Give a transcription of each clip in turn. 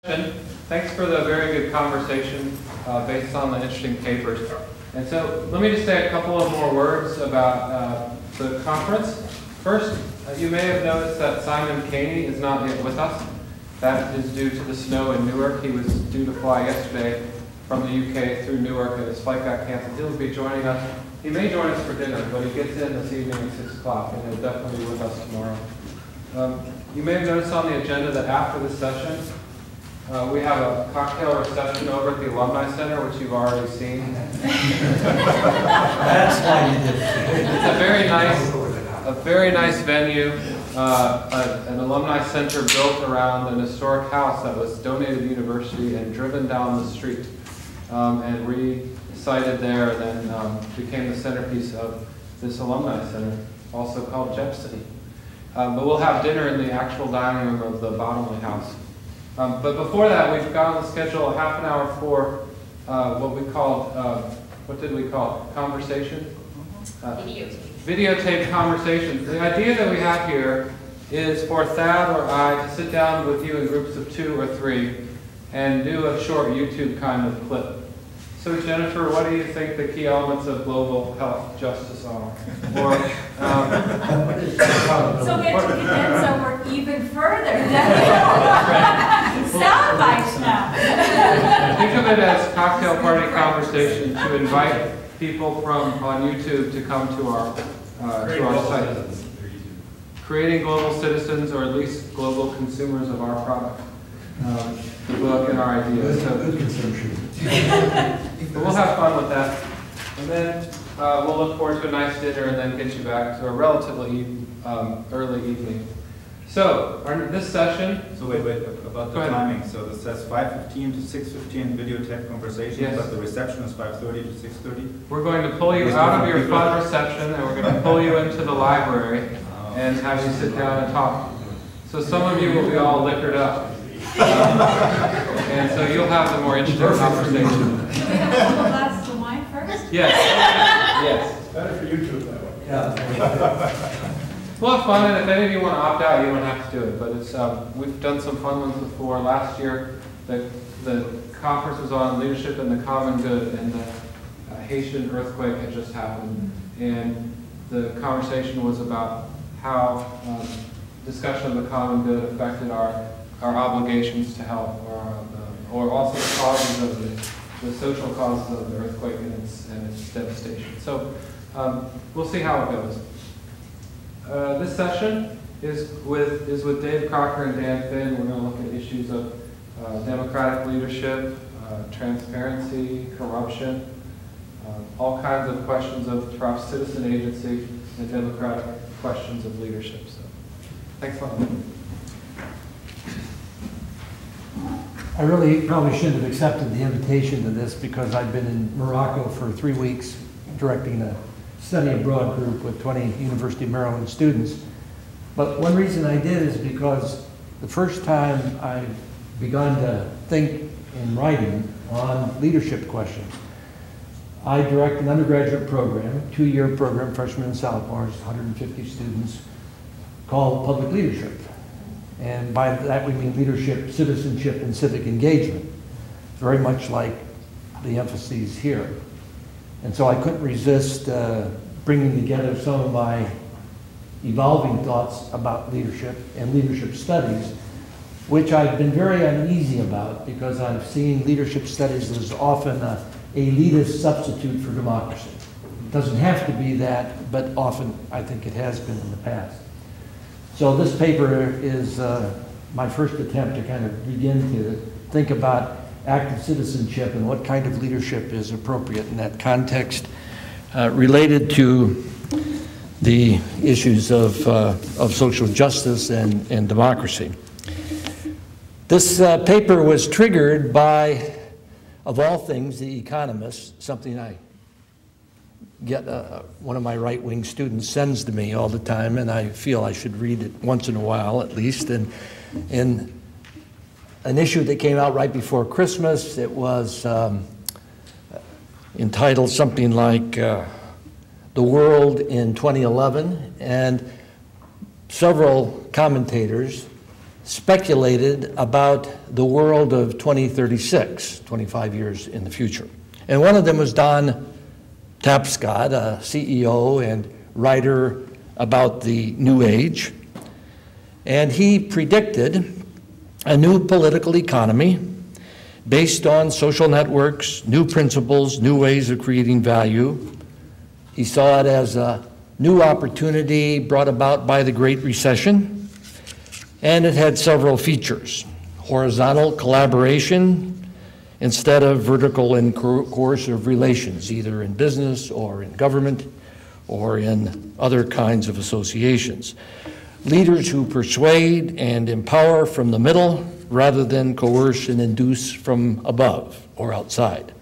Thanks for the very good conversation based on the interesting papers. And so let me just say a couple of more words about the conference. First, you may have noticed that Simon Caney is not yet with us. That is due to the snow in Newark. He was due to fly yesterday from the UK through Newark, and his flight got canceled. He'll be joining us. He may join us for dinner, but he gets in this evening at 6 o'clock, and he'll definitely be with us tomorrow. You may have noticed on the agenda that after this session, we have a cocktail reception over at the Alumni Center, which you've already seen. That's why you did it. It's a very nice venue, an alumni center built around an historic house that was donated to the university and driven down the street and re-sited there, and then became the centerpiece of this alumni center, also called Jepson. But we'll have dinner in the actual dining room of the Bottomley House. But before that, we've got on the schedule a half an hour for what we called, what did we call it? Conversation? Videotape conversations. The idea that we have here is for Thad or I to sit down with you in groups of 2 or 3 and do a short YouTube kind of clip. So Jennifer, what do you think the key elements of global health justice are? Or, so we have to condense our work even further. Sound bites now. Think of it as cocktail party conversation to invite people from on YouTube to come to our site. Creating global citizens, or at least global consumers of our product. The book and our ideas. So, good consumption. But we'll have fun with that. And then we'll look forward to a nice dinner and then get you back to a relatively early evening. So, this session... So wait, about the timing. So this says 5:15 to 6:15 videotape conversation, yes. But the reception is 5:30 to 6:30? We're going to pull you out of your fun reception and we're going to pull you into the library and have you sit down and talk. So some of you will be all liquored up. And so you'll have the more interesting conversation. Do we have a couple glasses of wine first? Yes. Yes. Better for YouTube that way. Yeah. We'll have fun, and if any of you want to opt out, you don't have to do it. But it's we've done some fun ones before. Last year, the conference was on leadership and the common good, and the Haitian earthquake had just happened, and the conversation was about how discussion of the common good affected our obligations to help, or also the causes of the social causes of the earthquake and its devastation. So we'll see how it goes. This session is with Dave Crocker and Dan Finn. We're going to look at issues of democratic leadership, transparency, corruption, all kinds of questions of perhaps citizen agency and democratic questions of leadership. So, thanks a lot. I really probably shouldn't have accepted the invitation to this because I've been in Morocco for 3 weeks directing a study abroad group with 20 University of Maryland students. But one reason I did is because the first time I've begun to think in writing on leadership questions. I direct an undergraduate program, 2-year program, freshman and sophomores, 150 students, called Public Leadership. And by that we mean leadership, citizenship, and civic engagement, very much like the emphases here. And so I couldn't resist bringing together some of my evolving thoughts about leadership and leadership studies, which I've been very uneasy about because I've seen leadership studies as often an elitist substitute for democracy. It doesn't have to be that, but often I think it has been in the past. So this paper is my first attempt to kind of begin to think about active citizenship and what kind of leadership is appropriate in that context related to the issues of social justice and democracy. This paper was triggered by, of all things, The Economist, something I get one of my right-wing students sends to me all the time, and I feel I should read it once in a while at least. And in an issue that came out right before Christmas, it was entitled something like The World in 2011, and several commentators speculated about the world of 2036, 25 years in the future. And one of them was Don Tapscott, a CEO and writer about the New Age. And he predicted a new political economy based on social networks, new principles, new ways of creating value. He saw it as a new opportunity brought about by the Great Recession, and it had several features. Horizontal collaboration instead of vertical and coercive relations, either in business or in government or in other kinds of associations. Leaders who persuade and empower from the middle rather than coerce and induce from above or outside.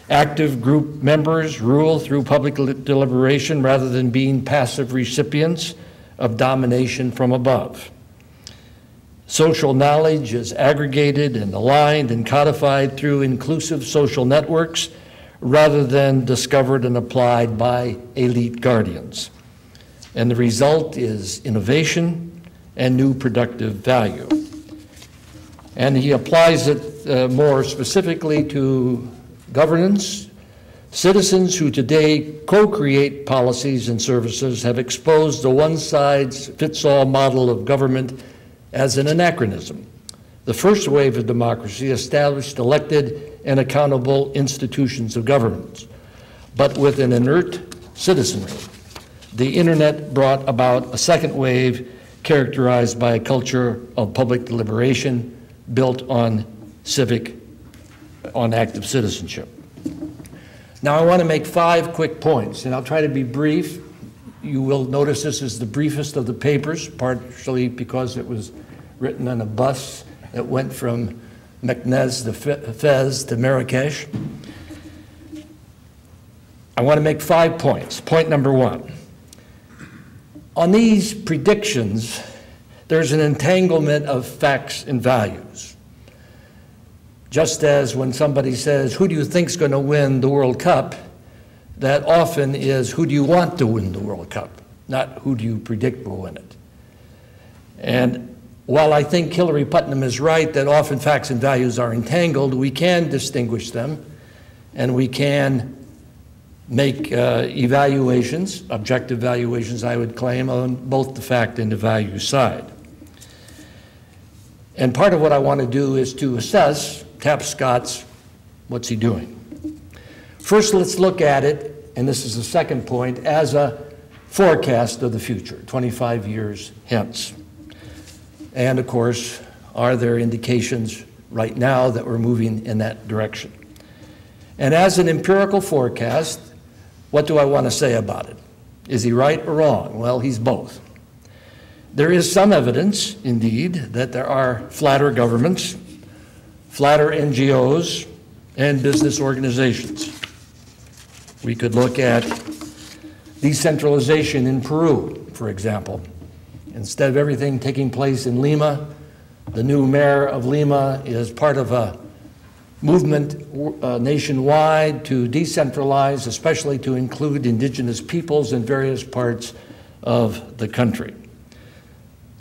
Active group members rule through public deliberation rather than being passive recipients of domination from above. Social knowledge is aggregated and aligned and codified through inclusive social networks rather than discovered and applied by elite guardians. And the result is innovation and new productive value. And he applies it more specifically to governance. Citizens who today co-create policies and services have exposed the one-size-fits-all model of government as an anachronism. The first wave of democracy established elected and accountable institutions of government, but with an inert citizenry. The internet brought about a second wave characterized by a culture of public deliberation built on active citizenship. Now I want to make 5 quick points, and I'll try to be brief. You will notice this is the briefest of the papers, partially because it was written on a bus that went from Meknès to Fez to Marrakesh. I want to make 5 points. Point number 1. On these predictions, there's an entanglement of facts and values. Just as when somebody says, who do you think's going to win the World Cup? That often is, who do you want to win the World Cup? Not who do you predict will win it. And while I think Hillary Putnam is right that often facts and values are entangled, we can distinguish them, and we can make evaluations, objective valuations, I would claim, on both the fact and the value side. And part of what I want to do is to assess Tapscott's, what's he doing? First, let's look at it, and this is the second point, as a forecast of the future, 25 years hence. And of course, are there indications right now that we're moving in that direction? And as an empirical forecast, what do I want to say about it? Is he right or wrong? Well, he's both. There is some evidence, indeed, that there are flatter governments, flatter NGOs, and business organizations. We could look at decentralization in Peru, for example. Instead of everything taking place in Lima, the new mayor of Lima is part of a movement nationwide to decentralize, especially to include indigenous peoples in various parts of the country.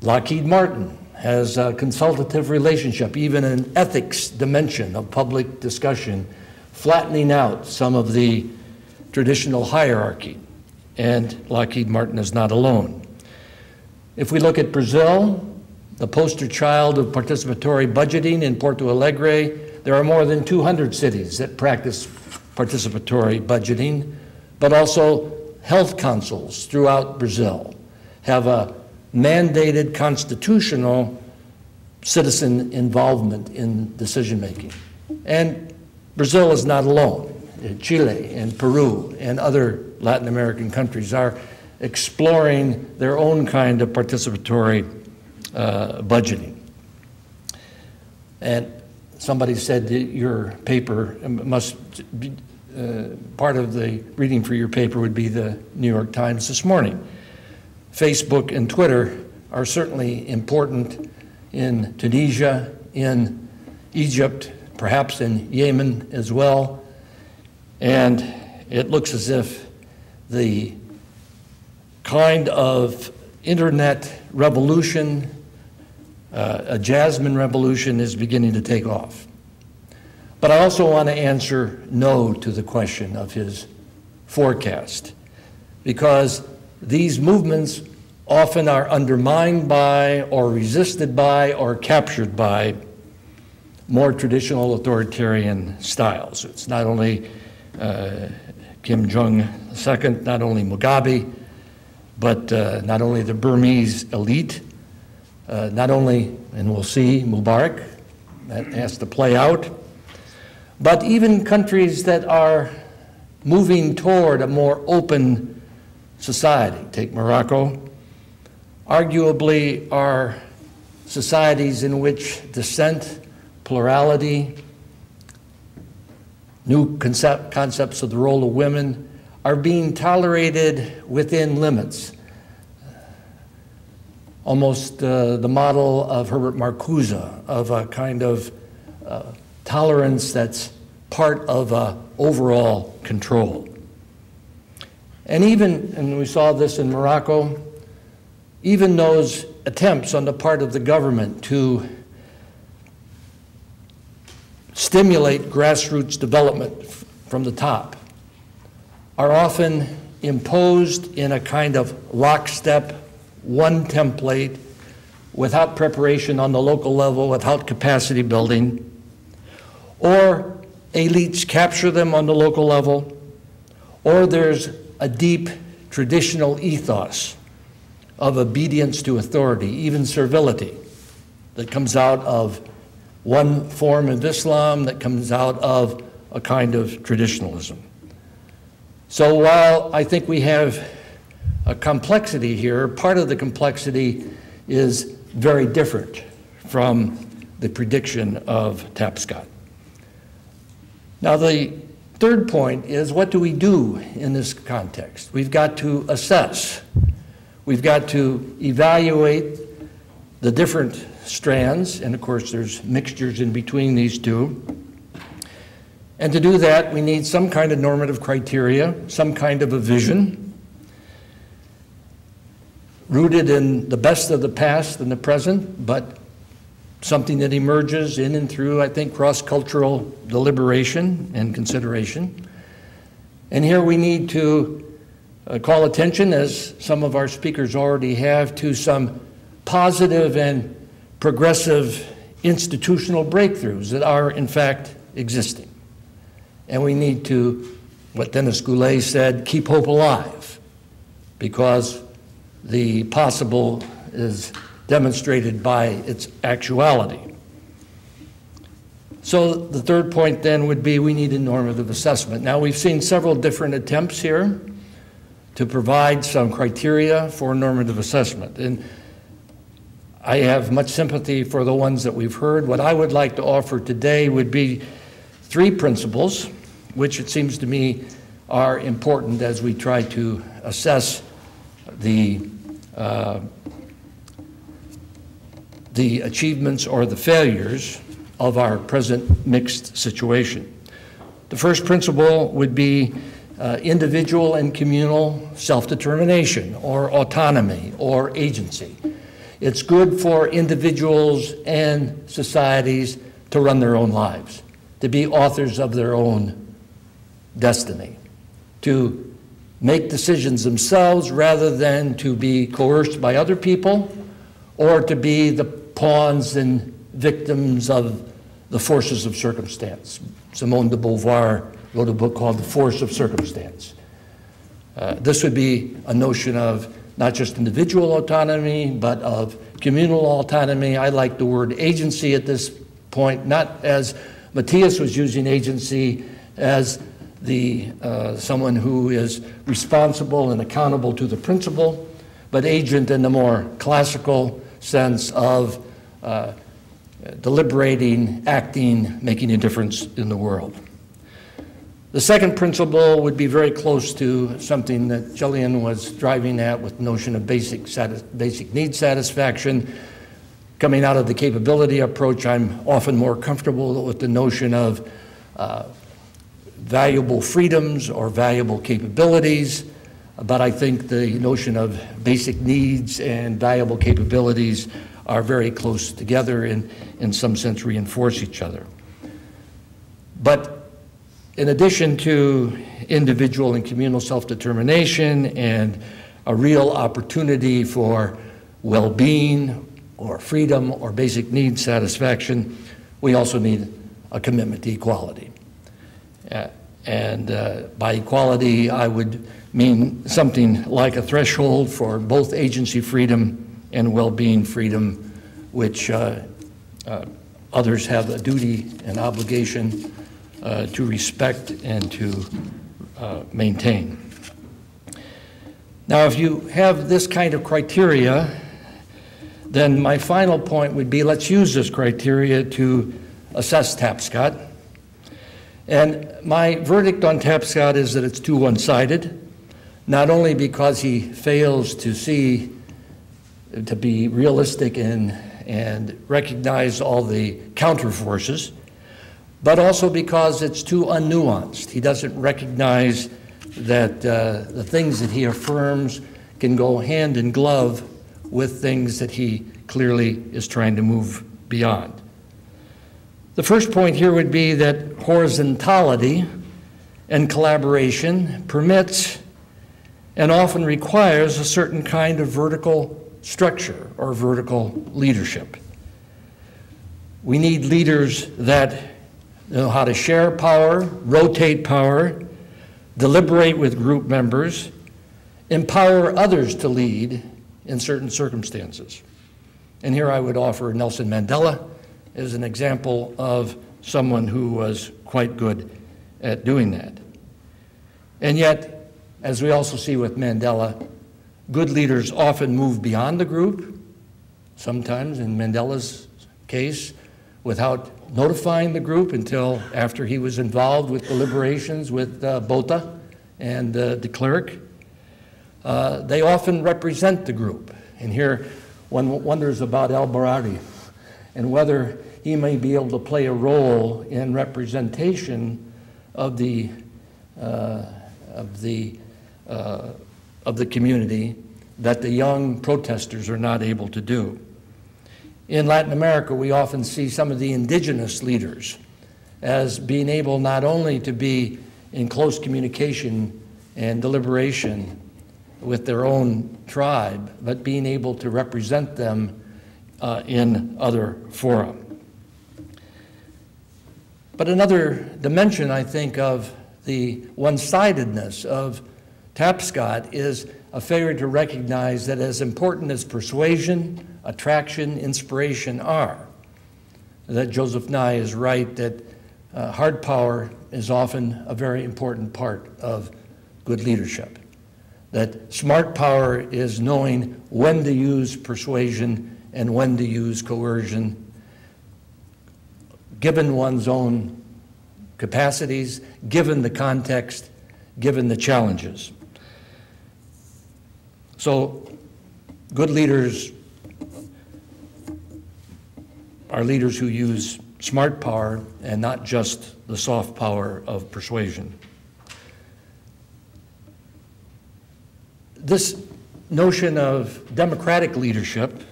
Lockheed Martin has a consultative relationship, even an ethics dimension of public discussion, flattening out some of the traditional hierarchy. And Lockheed Martin is not alone. If we look at Brazil, the poster child of participatory budgeting in Porto Alegre, there are more than 200 cities that practice participatory budgeting, but also health councils throughout Brazil have a mandated constitutional citizen involvement in decision-making. And Brazil is not alone. Chile and Peru and other Latin American countries are exploring their own kind of participatory budgeting. And somebody said that your paper must be, part of the reading for your paper would be the New York Times this morning. Facebook and Twitter are certainly important in Tunisia, in Egypt, perhaps in Yemen as well. And it looks as if the kind of internet revolution A jasmine revolution is beginning to take off. But I also want to answer no to the question of his forecast, because these movements often are undermined by or resisted by or captured by more traditional authoritarian styles. It's not only Kim Jong-il, not only Mugabe, but not only the Burmese elite, not only, and we'll see, Mubarak, that has to play out, but even countries that are moving toward a more open society. Take Morocco. Arguably are societies in which dissent, plurality, new concepts of the role of women are being tolerated within limits. Almost the model of Herbert Marcuse, of a kind of tolerance that's part of overall control. And even, and we saw this in Morocco, even those attempts on the part of the government to stimulate grassroots development from the top are often imposed in a kind of lockstep, one template, without preparation on the local level, without capacity building, or elites capture them on the local level, or there's a deep traditional ethos of obedience to authority, even servility, that comes out of one form of Islam, that comes out of a kind of traditionalism. So while I think we have a complexity here, part of the complexity is very different from the prediction of Tapscott. Now, the third point is, what do we do in this context? We've got to assess. We've got to evaluate the different strands, and of course there's mixtures in between these two. And to do that, we need some kind of normative criteria, some kind of a vision, rooted in the best of the past and the present, but something that emerges in and through, I think, cross-cultural deliberation and consideration. And here we need to call attention, as some of our speakers already have, to some positive and progressive institutional breakthroughs that are, in fact, existing. And we need to, what Dennis Goulet said, keep hope alive, because the possible is demonstrated by its actuality. So the third point then would be, we need a normative assessment. Now, we've seen several different attempts here to provide some criteria for normative assessment. And I have much sympathy for the ones that we've heard. What I would like to offer today would be three principles, which it seems to me are important as we try to assess the achievements or the failures of our present mixed situation. The first principle would be individual and communal self-determination or autonomy or agency. It's good for individuals and societies to run their own lives, to be authors of their own destiny, to make decisions themselves rather than to be coerced by other people or to be the pawns and victims of the forces of circumstance. Simone de Beauvoir wrote a book called The Force of Circumstance. This would be a notion of not just individual autonomy, but of communal autonomy. I like the word agency at this point, not as Matthias was using agency as someone who is responsible and accountable to the principle, but agent in the more classical sense of deliberating, acting, making a difference in the world. The second principle would be very close to something that Jillian was driving at with the notion of basic need satisfaction. Coming out of the capability approach, I'm often more comfortable with the notion of valuable freedoms or valuable capabilities, but I think the notion of basic needs and valuable capabilities are very close together and in some sense reinforce each other. But in addition to individual and communal self-determination and a real opportunity for well-being or freedom or basic needs satisfaction, we also need a commitment to equality. By equality, I would mean something like a threshold for both agency freedom and well-being freedom, which others have a duty and obligation to respect and to maintain. Now, if you have this kind of criteria, then my final point would be, let's use this criteria to assess Tapscott. And my verdict on Tapscott is that it's too one-sided, not only because he fails to be realistic and recognize all the counterforces, but also because it's too unnuanced. He doesn't recognize that the things that he affirms can go hand in glove with things that he clearly is trying to move beyond. The first point here would be that horizontality and collaboration permits and often requires a certain kind of vertical structure or vertical leadership. We need leaders that know how to share power, rotate power, deliberate with group members, empower others to lead in certain circumstances. And here I would offer Nelson Mandela as an example of someone who was quite good at doing that. And yet, as we also see with Mandela, good leaders often move beyond the group, sometimes in Mandela's case, without notifying the group until after he was involved with deliberations with Botha and de Klerk. They often represent the group. And here one wonders about Al-Baradi and whether he may be able to play a role in representation of the community that the young protesters are not able to do. In Latin America, we often see some of the indigenous leaders as being able not only to be in close communication and deliberation with their own tribe, but being able to represent them in other fora. But another dimension, I think, of the one-sidedness of Tapscott is a failure to recognize that as important as persuasion, attraction, inspiration are, that Joseph Nye is right that hard power is often a very important part of good leadership. That smart power is knowing when to use persuasion and when to use coercion, given one's own capacities, given the context, given the challenges. So good leaders are leaders who use smart power and not just the soft power of persuasion. This notion of democratic leadership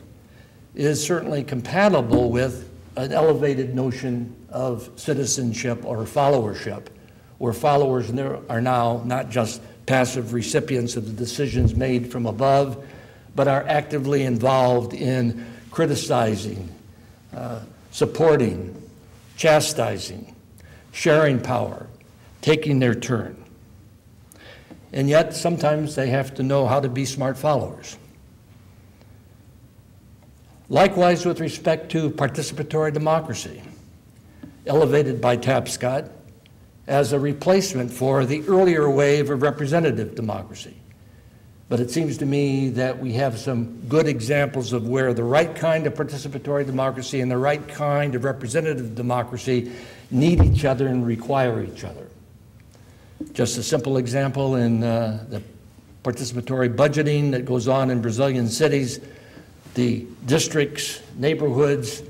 is certainly compatible with an elevated notion of citizenship or followership, where followers are now not just passive recipients of the decisions made from above, but are actively involved in criticizing, supporting, chastising, sharing power, taking their turn. And yet, sometimes they have to know how to be smart followers. Likewise, with respect to participatory democracy, elevated by Tapscott as a replacement for the earlier wave of representative democracy. But it seems to me that we have some good examples of where the right kind of participatory democracy and the right kind of representative democracy need each other and require each other. Just a simple example in the participatory budgeting that goes on in Brazilian cities, the districts, neighborhoods,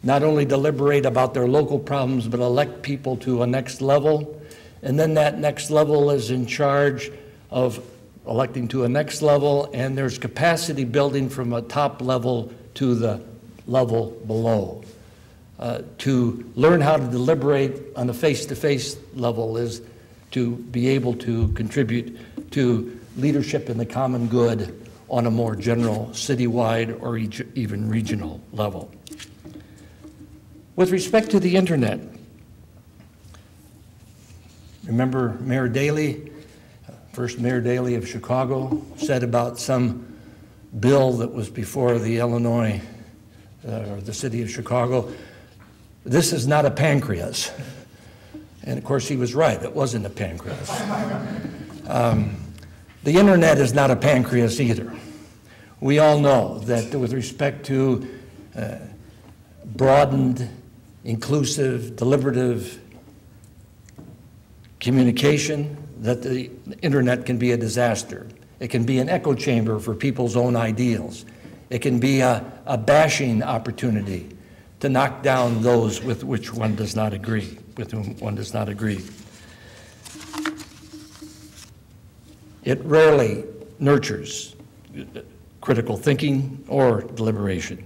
not only deliberate about their local problems, but elect people to a next level. And then that next level is in charge of electing to a next level, and there's capacity building from a top level to the level below. To learn how to deliberate on a face-to-face level is to be able to contribute to leadership in the common good on a more general citywide or even regional level. With respect to the internet, remember Mayor Daley, first Mayor Daley of Chicago, said about some bill that was before the Illinois, or the city of Chicago, this is not a pancreas. And of course he was right, it wasn't a pancreas. The internet is not a pancreas either. We all know that with respect to broadened, inclusive, deliberative communication, that the internet can be a disaster. It can be an echo chamber for people's own ideals. It can be a bashing opportunity to knock down those with which one does not agree, with whom one does not agree. It rarely nurtures critical thinking or deliberation.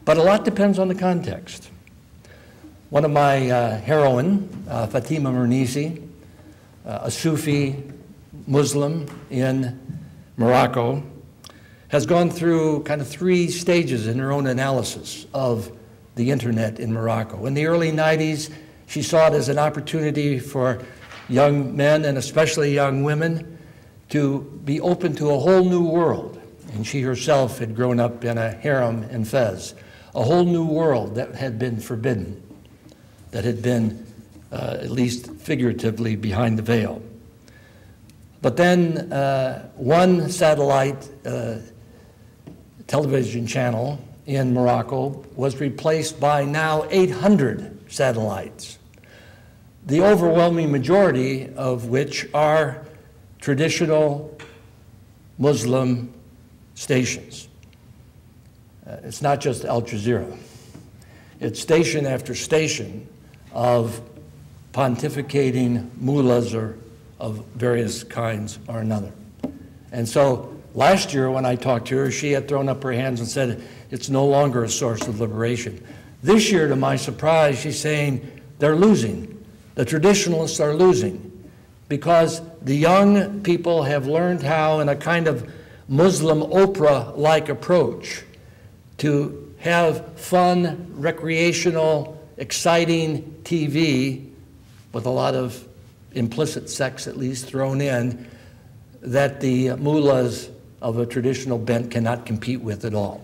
But a lot depends on the context. One of my heroine, Fatima Mernissi, a Sufi Muslim in Morocco, has gone through kind of 3 stages in her own analysis of the internet in Morocco. In the early 90s, she saw it as an opportunity for young men and especially young women to be open to a whole new world. And she herself had grown up in a harem in Fez, a whole new world that had been forbidden, that had been, at least figuratively, behind the veil. But then one satellite television channel in Morocco was replaced by now 800 satellites, the overwhelming majority of which are traditional Muslim stations. It's not just Al Jazeera. It's station after station of pontificating mullahs or of various kinds or another. And so last year when I talked to her, she had thrown up her hands and said it's no longer a source of liberation. This year, to my surprise, she's saying they're losing. The traditionalists are losing because the young people have learned how, in a kind of Muslim Oprah-like approach, to have fun, recreational, exciting TV with a lot of implicit sex at least thrown in, that the mullahs of a traditional bent cannot compete with at all.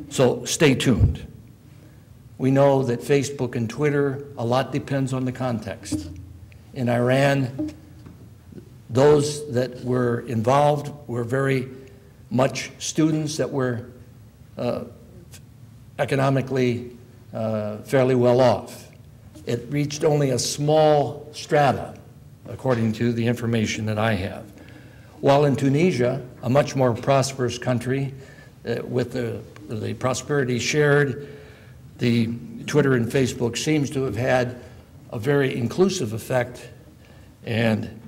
So stay tuned. We know that Facebook and Twitter, a lot depends on the context. In Iran, those that were involved were very much students that were economically fairly well off. It reached only a small strata, according to the information that I have. While in Tunisia, a much more prosperous country, with the prosperity shared, the Twitter and Facebook seems to have had a very inclusive effect, and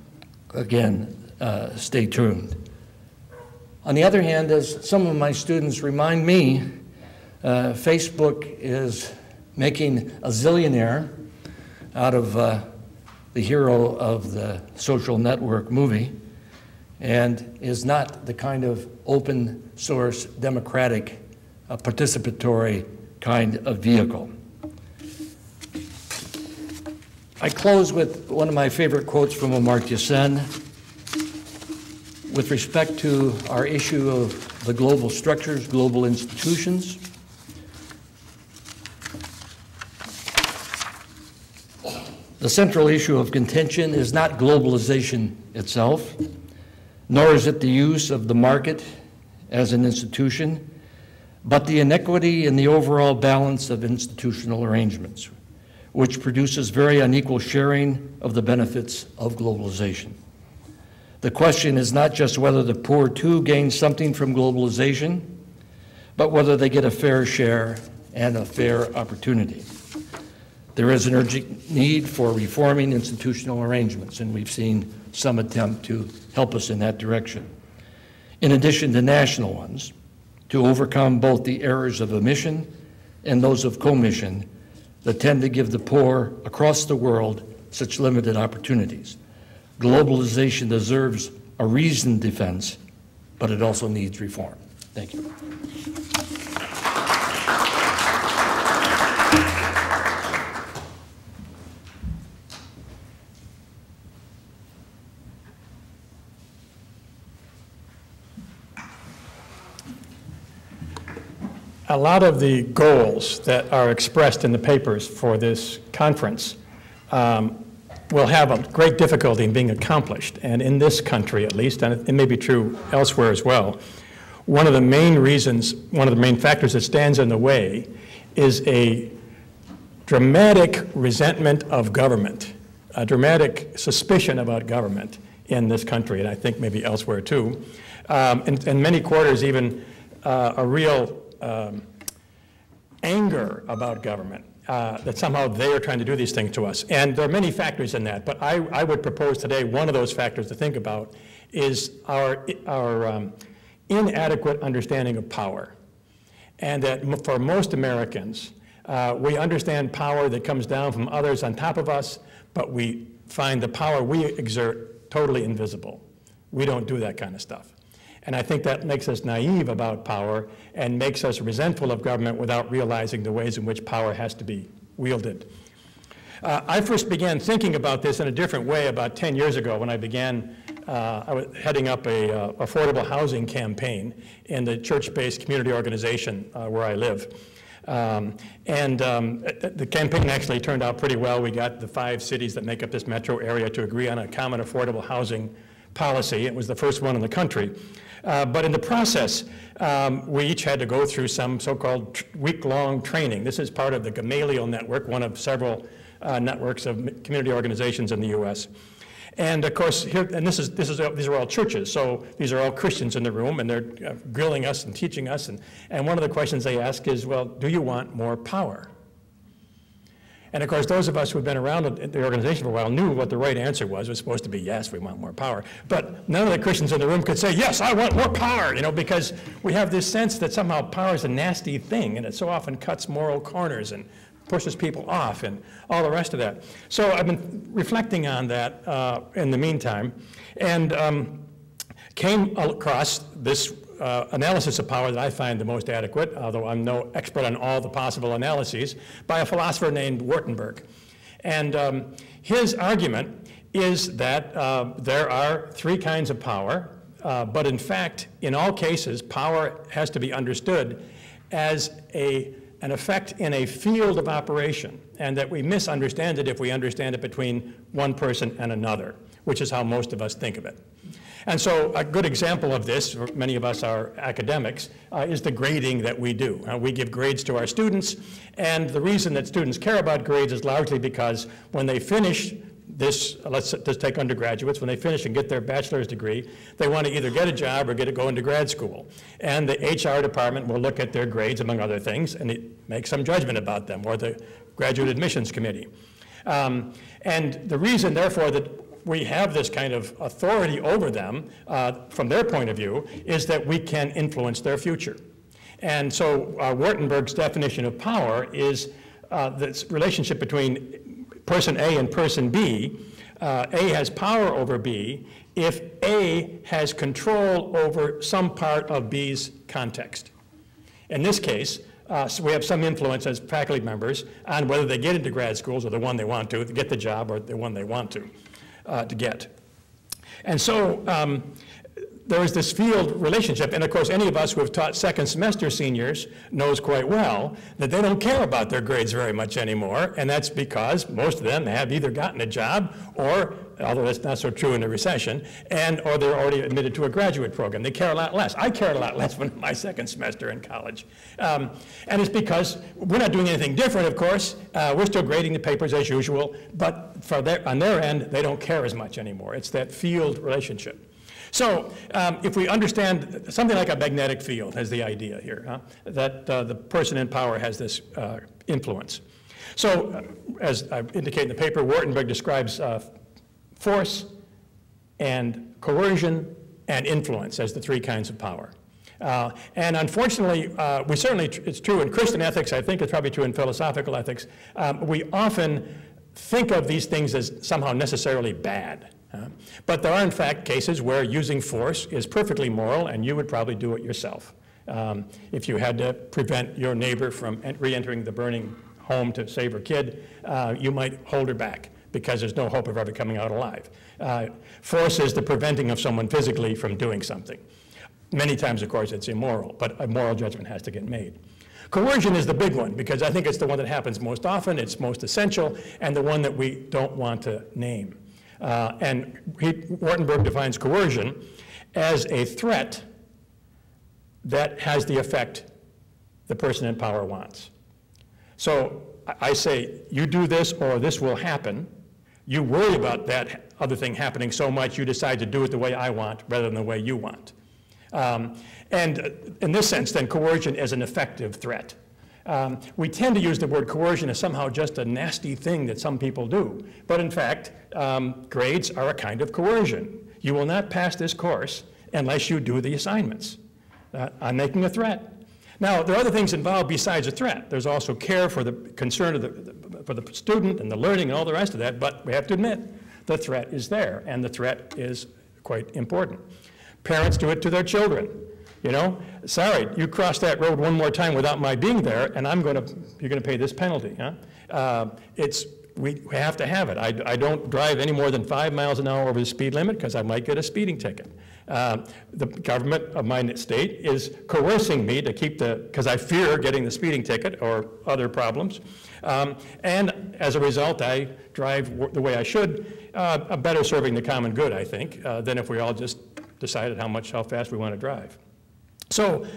again, stay tuned. On the other hand, as some of my students remind me, Facebook is making a zillionaire out of the hero of the Social Network movie, and is not the kind of open source, democratic, participatory kind of vehicle. I close with one of my favorite quotes from Amartya Sen with respect to our issue of the global structures, global institutions. The central issue of contention is not globalization itself, nor is it the use of the market as an institution, but the inequity in the overall balance of institutional arrangements, which produces very unequal sharing of the benefits of globalization. The question is not just whether the poor too gain something from globalization, but whether they get a fair share and a fair opportunity. There is an urgent need for reforming institutional arrangements, and we've seen some attempt to help us in that direction. In addition to national ones, to overcome both the errors of omission and those of commission that tend to give the poor across the world such limited opportunities. Globalization deserves a reasoned defense, but it also needs reform. Thank you. A lot of the goals that are expressed in the papers for this conference will have a great difficulty in being accomplished. And in this country, at least, and it may be true elsewhere as well, one of the main reasons, one of the main factors that stands in the way is a dramatic resentment of government, a dramatic suspicion about government in this country, and I think maybe elsewhere too. In many quarters, even a real anger about government, that somehow they are trying to do these things to us. And there are many factors in that, but I would propose today one of those factors to think about is our inadequate understanding of power. And that for most Americans, we understand power that comes down from others on top of us, but we find the power we exert totally invisible. We don't do that kind of stuff. And I think that makes us naive about power and makes us resentful of government without realizing the ways in which power has to be wielded. I first began thinking about this in a different way about 10 years ago when I began, I was heading up a affordable housing campaign in the church-based community organization where I live. The campaign actually turned out pretty well. We got the 5 cities that make up this metro area to agree on a common affordable housing policy. It was the first one in the country. But in the process, we each had to go through some so-called week-long training. This is part of the Gamaliel Network, one of several networks of community organizations in the U.S. And of course, here, and these are all churches, so these are all Christians in the room, and they're grilling us and teaching us. And one of the questions they ask is, well, do you want more power? And of course, those of us who've been around the organization for a while knew what the right answer was. It was supposed to be, yes, we want more power. But none of the Christians in the room could say, yes, I want more power, because we have this sense that somehow power is a nasty thing, and it so often cuts moral corners and pushes people off and all the rest of that. So I've been reflecting on that in the meantime, and came across this analysis of power that I find the most adequate, although I'm no expert on all the possible analyses, by a philosopher named Waardenburg. And his argument is that there are 3 kinds of power, but in fact, in all cases, power has to be understood as an effect in a field of operation, and that we misunderstand it if we understand it between one person and another, which is how most of us think of it. And so a good example of this, many of us are academics, is the grading that we do. We give grades to our students, and the reason that students care about grades is largely because when they finish this, let's just take undergraduates, when they finish and get their bachelor's degree, they want to either get a job or go into grad school. And the HR department will look at their grades, among other things, and it makes some judgment about them, or the graduate admissions committee. And the reason, therefore, that we have this kind of authority over them, from their point of view, is that we can influence their future. And so Waardenburg's definition of power is this relationship between person A and person B. A has power over B if A has control over some part of B's context. In this case, so we have some influence as faculty members on whether they get into grad schools or the one they want to, get the job or the one they want to get. And so there is this field relationship, and of course any of us who have taught second semester seniors knows quite well that they don't care about their grades very much anymore, and that's because most of them have either gotten a job or, although that's not so true in a recession, or they're already admitted to a graduate program. They care a lot less. I cared a lot less when my second semester in college. And it's because we're not doing anything different, of course. We're still grading the papers as usual, but on their end, they don't care as much anymore. It's that field relationship. So if we understand something like a magnetic field as the idea here, that the person in power has this influence. So as I indicate in the paper, Waardenburg describes force and coercion and influence as the 3 kinds of power. And unfortunately, it's true in Christian ethics, I think it's probably true in philosophical ethics, we often think of these things as somehow necessarily bad. But there are, in fact, cases where using force is perfectly moral, and you would probably do it yourself. If you had to prevent your neighbor from re-entering the burning home to save her kid, you might hold her back because there's no hope of ever coming out alive. Force is the preventing of someone physically from doing something. Many times, of course, it's immoral, but a moral judgment has to get made. Coercion is the big one, because I think it's the one that happens most often, it's most essential, and the one that we don't want to name. And Waardenburg defines coercion as a threat that has the effect the person in power wants. So I say, you do this or this will happen. You worry about that other thing happening so much you decide to do it the way I want rather than the way you want. And in this sense, then, coercion is an effective threat. We tend to use the word coercion as somehow just a nasty thing that some people do. But in fact, grades are a kind of coercion. You will not pass this course unless you do the assignments. I'm making a threat. Now, there are other things involved besides a threat. There's also care for the concern of for the student and the learning and all the rest of that, but we have to admit the threat is there, and the threat is quite important. Parents do it to their children. You know, sorry, you cross that road one more time without my being there, and you're going to pay this penalty. Huh? We have to have it. I don't drive any more than 5 miles an hour over the speed limit because I might get a speeding ticket. The government of my state is coercing me to keep because I fear getting the speeding ticket or other problems. And as a result, I drive the way I should, better serving the common good, I think, than if we all just decided how fast we want to drive. So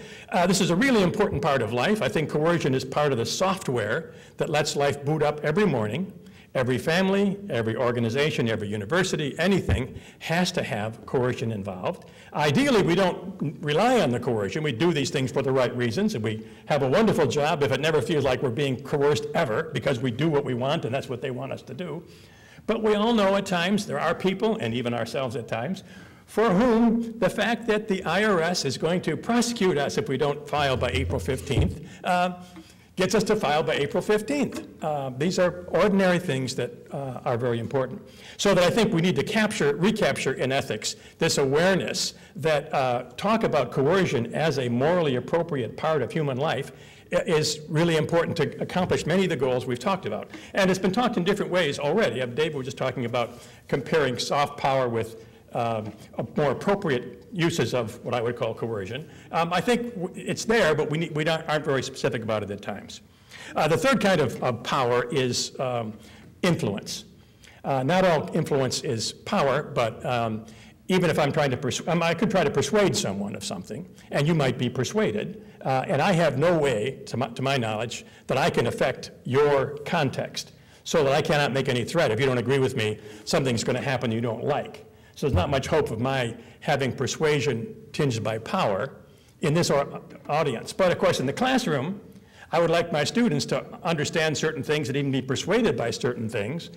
this is a really important part of life. I think coercion is part of the software that lets life boot up every morning. Every family, every organization, every university, anything has to have coercion involved. Ideally, we don't rely on the coercion. We do these things for the right reasons, and we have a wonderful job if it never feels like we're being coerced ever, because we do what we want, and that's what they want us to do. But we all know at times there are people, and even ourselves at times, for whom the fact that the IRS is going to prosecute us if we don't file by April 15th gets us to file by April 15th. These are ordinary things that are very important. So that I think we need to recapture in ethics this awareness that talk about coercion as a morally appropriate part of human life is really important to accomplish many of the goals we've talked about. And it's been talked in different ways already. David was just talking about comparing soft power with more appropriate uses of what I would call coercion. I think it's there, but we aren't very specific about it at times. The third kind of power is influence. Not all influence is power, but even if I'm trying to I could try to persuade someone of something, and you might be persuaded, and I have no way, to my knowledge, that I can affect your context, so that I cannot make any threat. If you don't agree with me, something's going to happen you don't like. So there's not much hope of my having persuasion tinged by power in this audience. But of course, in the classroom, I would like my students to understand certain things and even be persuaded by certain things.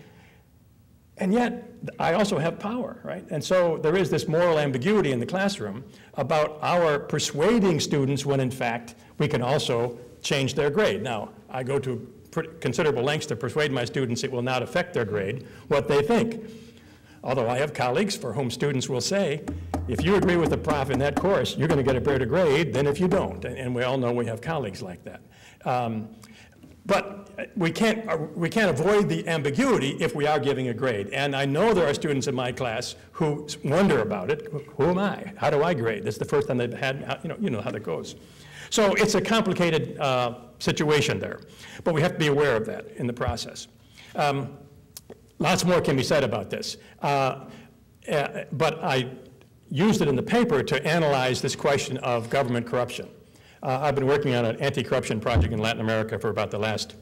And yet, I also have power, right? And so there is this moral ambiguity in the classroom about our persuading students when, in fact, we can also change their grade. Now, I go to considerable lengths to persuade my students it will not affect their grade, what they think. Although I have colleagues for whom students will say, if you agree with the prof in that course, you're going to get a better grade than if you don't. And we all know we have colleagues like that. But we can't avoid the ambiguity if we are giving a grade. And I know there are students in my class who wonder about it. Who am I? How do I grade? This is the first time they've had, you know how that goes. So it's a complicated situation there. But we have to be aware of that in the process. Lots more can be said about this. But I used it in the paper to analyze this question of government corruption. I've been working on an anti-corruption project in Latin America for about the last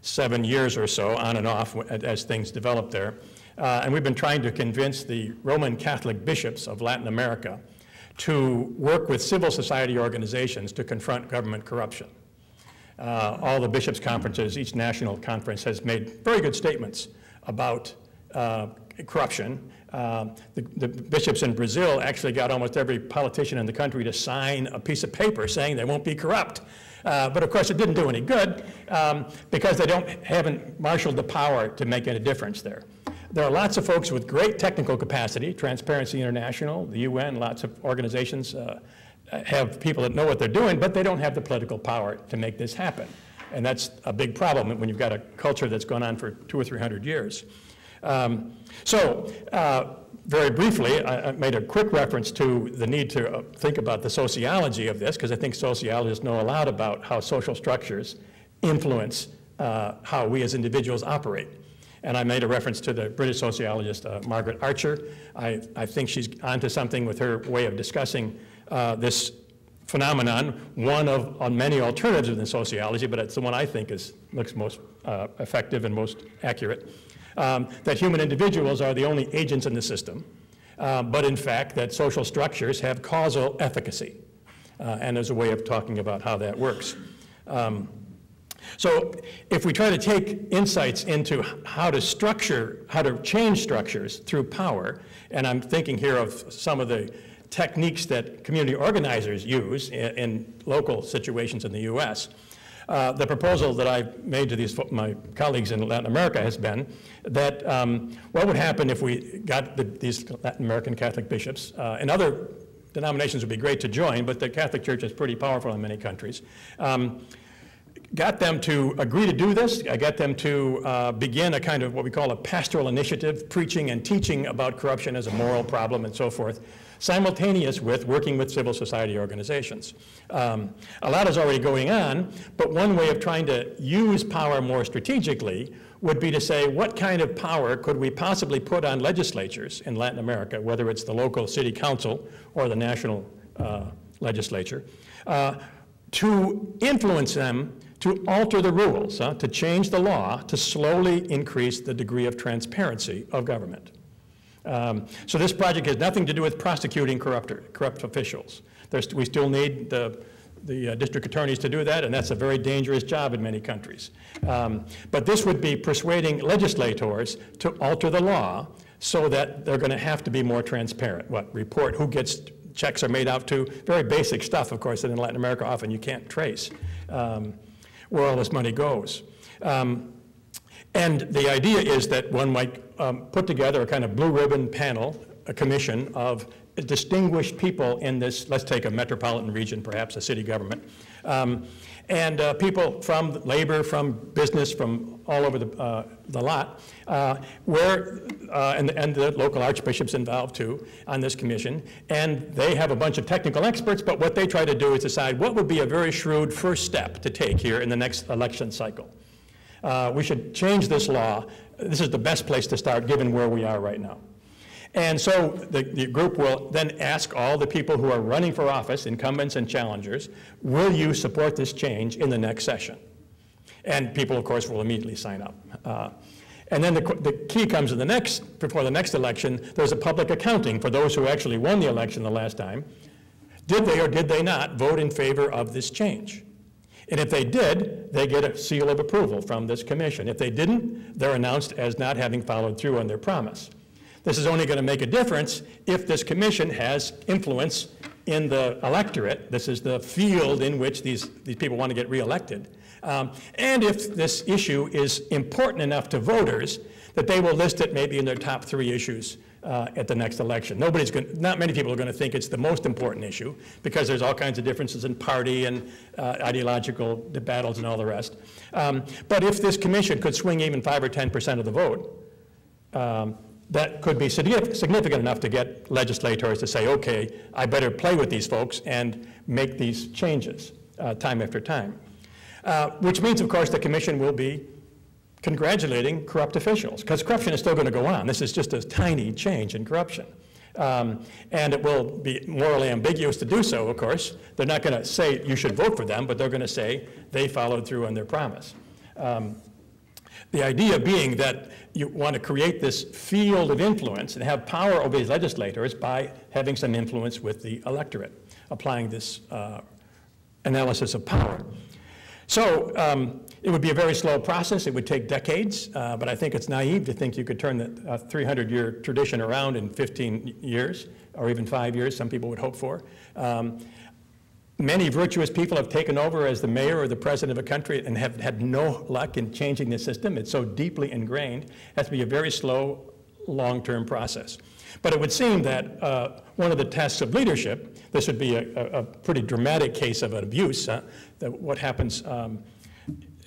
7 years or so, on and off, as things developed there. And we've been trying to convince the Roman Catholic bishops of Latin America to work with civil society organizations to confront government corruption. All the bishops' conferences, each national conference has made very good statements about corruption. The bishops in Brazil actually got almost every politician in the country to sign a piece of paper saying they won't be corrupt. But of course it didn't do any good because they haven't marshaled the power to make any difference there. There are lots of folks with great technical capacity, Transparency International, the UN, lots of organizations have people that know what they're doing, but they don't have the political power to make this happen. And that's a big problem when you've got a culture that's gone on for 200 or 300 years. Very briefly, I made a quick reference to the need to think about the sociology of this, because I think sociologists know a lot about how social structures influence how we as individuals operate. And I made a reference to the British sociologist Margaret Archer. I think she's onto something with her way of discussing this phenomenon, one on many alternatives in sociology, but it's the one I think looks most effective and most accurate. That human individuals are the only agents in the system, but in fact that social structures have causal efficacy. And there's a way of talking about how that works. So if we try to take insights into how to change structures through power, and I'm thinking here of some of the techniques that community organizers use in local situations in the US, the proposal that I've made to my colleagues in Latin America has been that what would happen if we got these Latin American Catholic bishops, and other denominations would be great to join, but the Catholic Church is pretty powerful in many countries, got them to agree to do this. I got them to begin a kind of what we call a pastoral initiative, preaching and teaching about corruption as a moral problem and so forth, simultaneous with working with civil society organizations. A lot is already going on, but one way of trying to use power more strategically would be to say, what kind of power could we possibly put on legislatures in Latin America, whether it's the local city council or the national legislature, to influence them to alter the rules, to change the law, to slowly increase the degree of transparency of government. So this project has nothing to do with prosecuting corrupt officials. We still need the district attorneys to do that, and that's a very dangerous job in many countries. But this would be persuading legislators to alter the law so that they're going to have to be more transparent. Report who gets checks are made out to, very basic stuff, of course, that in Latin America often you can't trace where all this money goes. And the idea is that one might put together a kind of blue ribbon panel, a commission of distinguished people in this, let's take a metropolitan region, perhaps a city government, and people from labor, from business, from all over the lot, and the local archbishops involved too on this commission. And they have a bunch of technical experts, but what they try to do is decide what would be a very shrewd first step to take here in the next election cycle. We should change this law. This is the best place to start given where we are right now. And so the group will then ask all the people who are running for office, incumbents and challengers, will you support this change in the next session? And people, of course, will immediately sign up. And then the key comes before the next election, there's a public accounting for those who actually won the election the last time. Did they or did they not vote in favor of this change? And if they did, they get a seal of approval from this commission. If they didn't, they're announced as not having followed through on their promise. This is only going to make a difference if this commission has influence in the electorate. This is the field in which these people want to get reelected. And if this issue is important enough to voters that they will list it maybe in their top 3 issues at the next election. Not many people are going to think it's the most important issue because there's all kinds of differences in party and ideological battles and all the rest. But if this commission could swing even 5 or 10% of the vote, that could be significant enough to get legislators to say, okay, I better play with these folks and make these changes time after time. Which means, of course, the commission will be congratulating corrupt officials, because corruption is still going to go on. This is just a tiny change in corruption. And it will be morally ambiguous to do so, of course. They're not going to say you should vote for them, but they're going to say they followed through on their promise. The idea being that you want to create this field of influence and have power over these legislators by having some influence with the electorate, applying this analysis of power. So it would be a very slow process. It would take decades, but I think it's naive to think you could turn the 300-year tradition around in 15 years or even 5 years, some people would hope for. Many virtuous people have taken over as the mayor or the president of a country and have had no luck in changing the system. It's so deeply ingrained. It has to be a very slow, long-term process. But it would seem that one of the tests of leadership, this would be a pretty dramatic case of an abuse, that what happens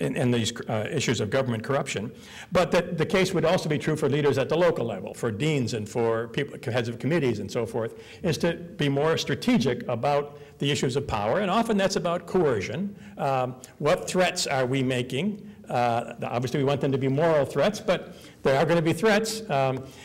in these issues of government corruption, but that the case would also be true for leaders at the local level, for deans and for people, heads of committees and so forth, is to be more strategic about the issues of power, and often that's about coercion. What threats are we making? Obviously we want them to be moral threats, but there are going to be threats,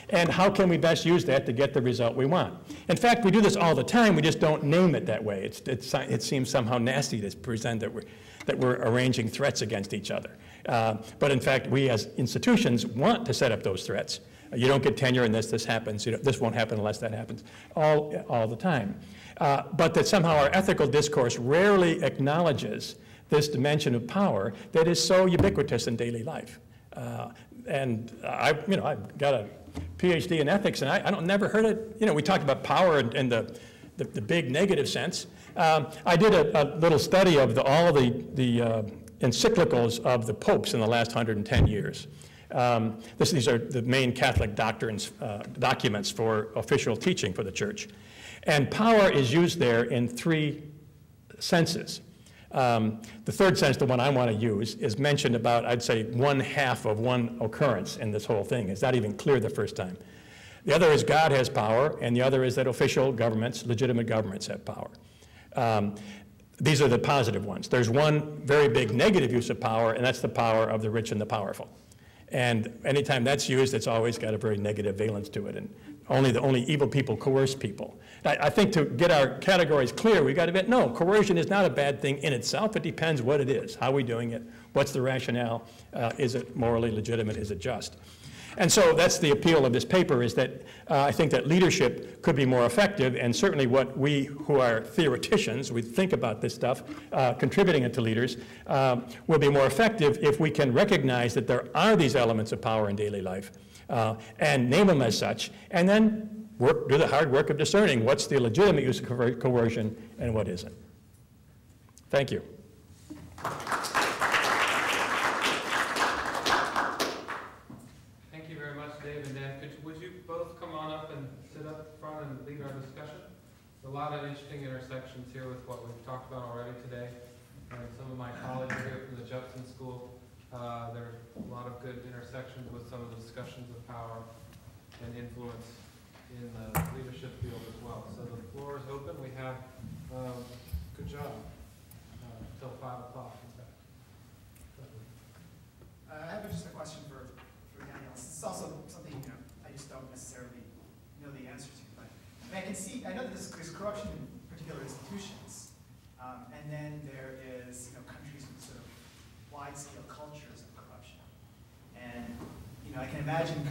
and how can we best use that to get the result we want? In fact, we do this all the time, we just don't name it that way. It seems somehow nasty to present that we're arranging threats against each other. But in fact, we as institutions want to set up those threats. You don't get tenure unless this happens, this won't happen unless that happens, all the time. But that somehow our ethical discourse rarely acknowledges this dimension of power that is so ubiquitous in daily life. And I've got a PhD in ethics, and I never heard it. We talked about power in the big negative sense. I did a little study of all the encyclicals of the popes in the last 110 years. These are the main Catholic doctrines, documents for official teaching for the church. And power is used there in 3 senses. The third sense, the one I want to use, is mentioned about, I'd say, 1/2 of one occurrence in this whole thing. It's not even clear the first time. The other is God has power, and the other is that official governments, legitimate governments, have power. These are the positive ones. There's one very big negative use of power, and that's the power of the rich and the powerful. And anytime that's used, it's always got a very negative valence to it, and only evil people coerce people. I think to get our categories clear, we've got to admit, no, coercion is not a bad thing in itself. It depends what it is, how are we doing it, what's the rationale, is it morally legitimate, is it just? And so that's the appeal of this paper, is that I think that leadership could be more effective, and certainly what we who are theoreticians, we think about this stuff, contributing it to leaders, will be more effective if we can recognize that there are these elements of power in daily life, and name them as such, and then do the hard work of discerning what's the legitimate use of coercion and what isn't. Thank you. Thank you very much, Dave and Dan. Would you both come on up and sit up front and lead our discussion? There's a lot of interesting intersections here with what we've talked about already today. And some of my colleagues are here from the Jepson School. There are a lot of good intersections with some of the discussions of power and influence in the leadership field as well. So the floor is open. We have, good job, until 5 o'clock, in fact. I have just a question for Daniel. It's also something I just don't necessarily know the answer to. But I know that there's corruption in particular institutions, and then there is countries with sort of wide-scale cultures of corruption. And I can imagine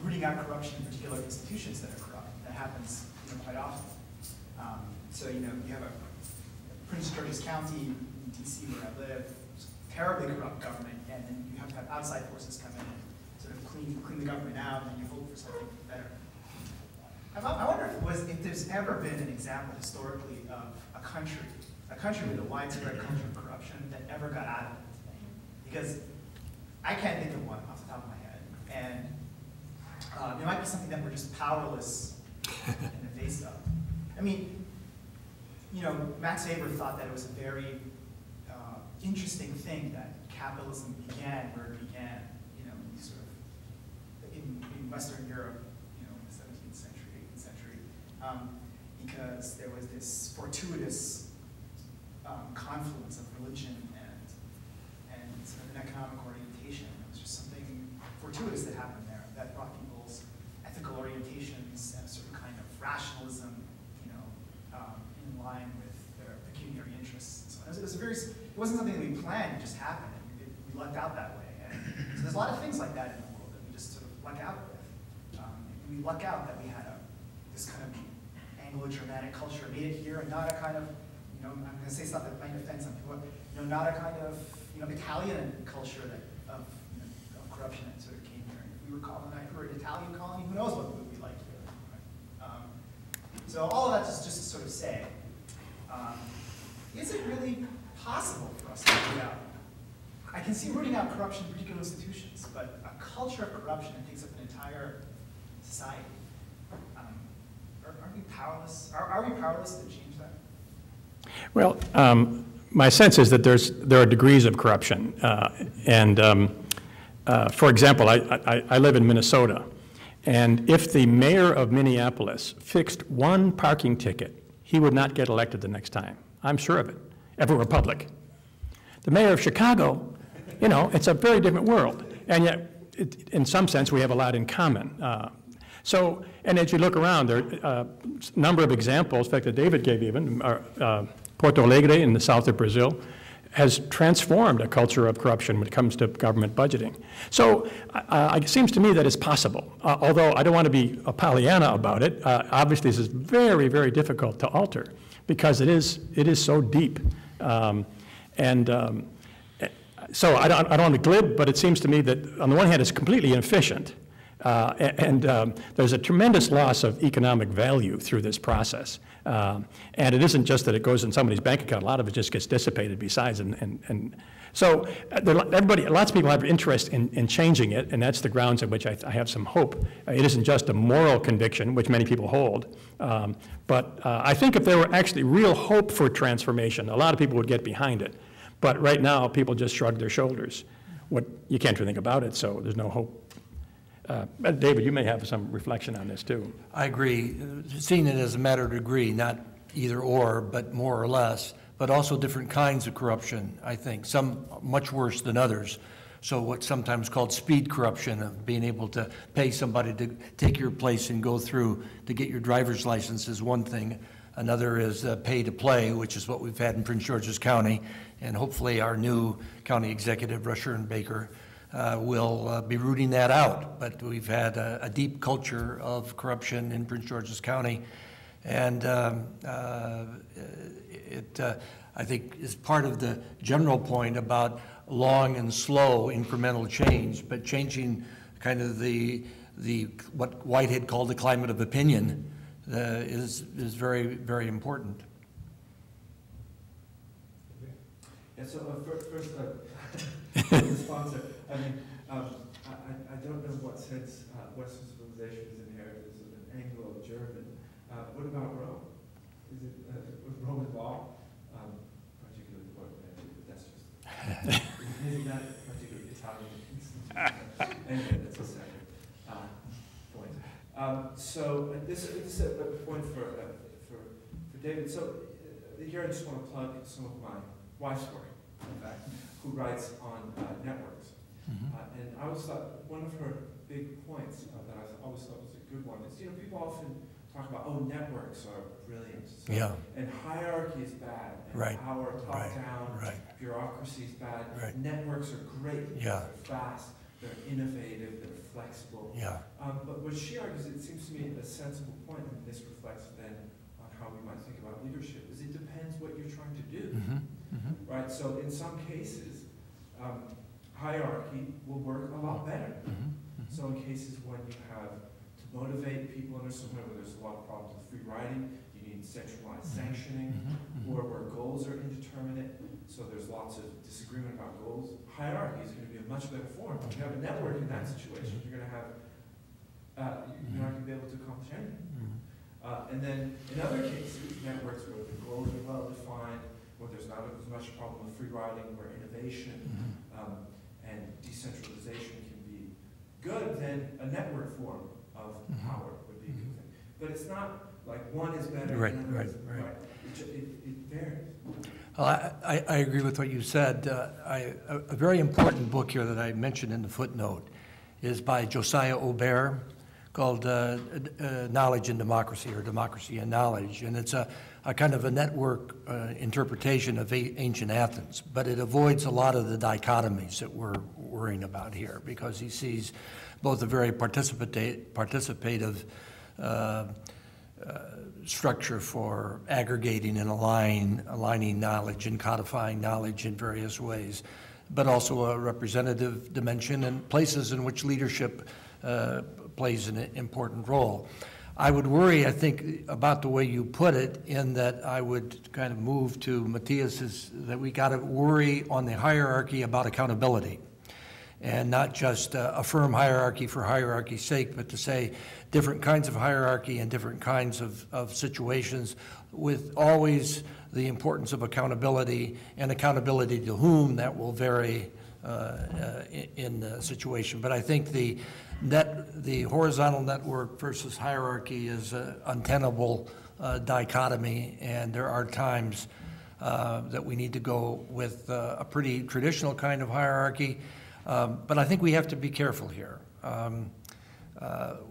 rooting out corruption in particular institutions that are corrupt. That happens quite often. So you have a Prince George's County in DC where I live, terribly corrupt government, and then you have to have outside forces come in and sort of clean the government out, and you hope for something better. I wonder if there's ever been an example historically of a country with a widespread culture of corruption that ever got out of it. Because I can't think of one off the top of my head, and it might be something that we're just powerless in the face of. I mean, Max Weber thought that it was a very interesting thing that capitalism began where it began, sort of in Western Europe, in the 17th century, 18th century, because there was this fortuitous confluence of religion and sort of an economic orientation. It was just something fortuitous that happened there that brought people's ethical orientations and a certain kind of rationalism, in line with their pecuniary interests. So it wasn't something that we planned; it just happened. And we lucked out that way. And so there's a lot of things like that in the world that we just sort of luck out with. We luck out that we had this kind of Anglo-Germanic culture made it here, and not a kind of, I'm going to say stuff that might offend some people. not a kind of, Italian culture of corruption that sort of came here. If we were colonized, if we were an Italian colony, who knows what it would be like here. Right? So all of that is just to sort of say, is it really possible for us to root out? I can see rooting out corruption in particular institutions, but a culture of corruption that takes up an entire society. Aren't we powerless? Are we powerless to change that? Well, my sense is that there are degrees of corruption. For example, I live in Minnesota, and if the mayor of Minneapolis fixed one parking ticket, he would not get elected the next time. I'm sure of it, if it were public. The mayor of Chicago, it's a very different world, and yet, in some sense, we have a lot in common. And as you look around, there are a number of examples, in fact, that David gave even, Porto Alegre in the south of Brazil has transformed a culture of corruption when it comes to government budgeting. So it seems to me that it's possible, although I don't want to be a Pollyanna about it. Obviously, this is very, very difficult to alter because it is so deep. So I don't want to be glib, but it seems to me that on the one hand, it's completely inefficient. There's a tremendous loss of economic value through this process. And it isn't just that it goes in somebody's bank account. A lot of it just gets dissipated besides. So lots of people have interest in changing it, and that's the grounds on which I have some hope. It isn't just a moral conviction, which many people hold. But I think if there were actually real hope for transformation, a lot of people would get behind it. But right now, people just shrug their shoulders. You can't do anything about it, so there's no hope. David, you may have some reflection on this too. I agree. Seeing it as a matter of degree, not either or, but more or less, but also different kinds of corruption, I think, some much worse than others. So what's sometimes called speed corruption, of being able to pay somebody to take your place and go through to get your driver's license is one thing. Another is pay to play, which is what we've had in Prince George's County, and hopefully our new county executive, Rusher and Baker, will be rooting that out. But we've had a deep culture of corruption in Prince George's County, and I think is part of the general point about long and slow incremental change, but changing kind of what Whitehead called the climate of opinion is very, very important. Yeah, so first, the sponsor, I mean, I don't know what sense Western civilization is inherited as an Anglo-German. What about Rome? Is it was Roman law, particularly the word magic, but that's just, isn't that particularly Italian institution? Anyway, that's a second point. So this is a point for David. So here I just want to plug some of my wife's work, in fact, who writes on networks. And I always thought one of her big points that I always thought was a good one is, people often talk about, networks are brilliant. So, yeah. And hierarchy is bad. And right. Power top-down, right. Bureaucracy is bad. Right. Networks are great. Yeah. They're fast, they're innovative, they're flexible. Yeah. But what she argues, it seems to me a sensible point, and this reflects then on how we might think about leadership, is it depends what you're trying to do. Right? So in some cases, hierarchy will work a lot better. So in cases when you have to motivate people under somewhere where there's a lot of problems with free riding, you need centralized sanctioning, or where goals are indeterminate, so there's lots of disagreement about goals. Hierarchy is going to be a much better form. If you have a network in that situation, you're going to have, you're not going to be able to accomplish anything. And then in other cases, networks where the goals are well defined, where there's not as much problem with free riding, where innovation and decentralization can be good, then a network form of power would be a good thing. But it's not like one is better right, than right. It varies. Well, I agree with what you said. A very important book here that I mentioned in the footnote is by Josiah Aubert, called Knowledge and Democracy, or Democracy and Knowledge. And it's a kind of a network interpretation of ancient Athens, but it avoids a lot of the dichotomies that we're worrying about here, because he sees both a very participative structure for aggregating and aligning knowledge and codifying knowledge in various ways, but also a representative dimension and places in which leadership plays an important role. I would worry, I think, about the way you put it, in that I would kind of move to Matthias's, that we got to worry on the hierarchy about accountability, and not just affirm hierarchy for hierarchy's sake, but to say different kinds of hierarchy and different kinds of situations, with always the importance of accountability, and accountability to whom that will vary in the situation. But I think the horizontal network versus hierarchy is an untenable dichotomy, and there are times that we need to go with a pretty traditional kind of hierarchy. But I think we have to be careful here.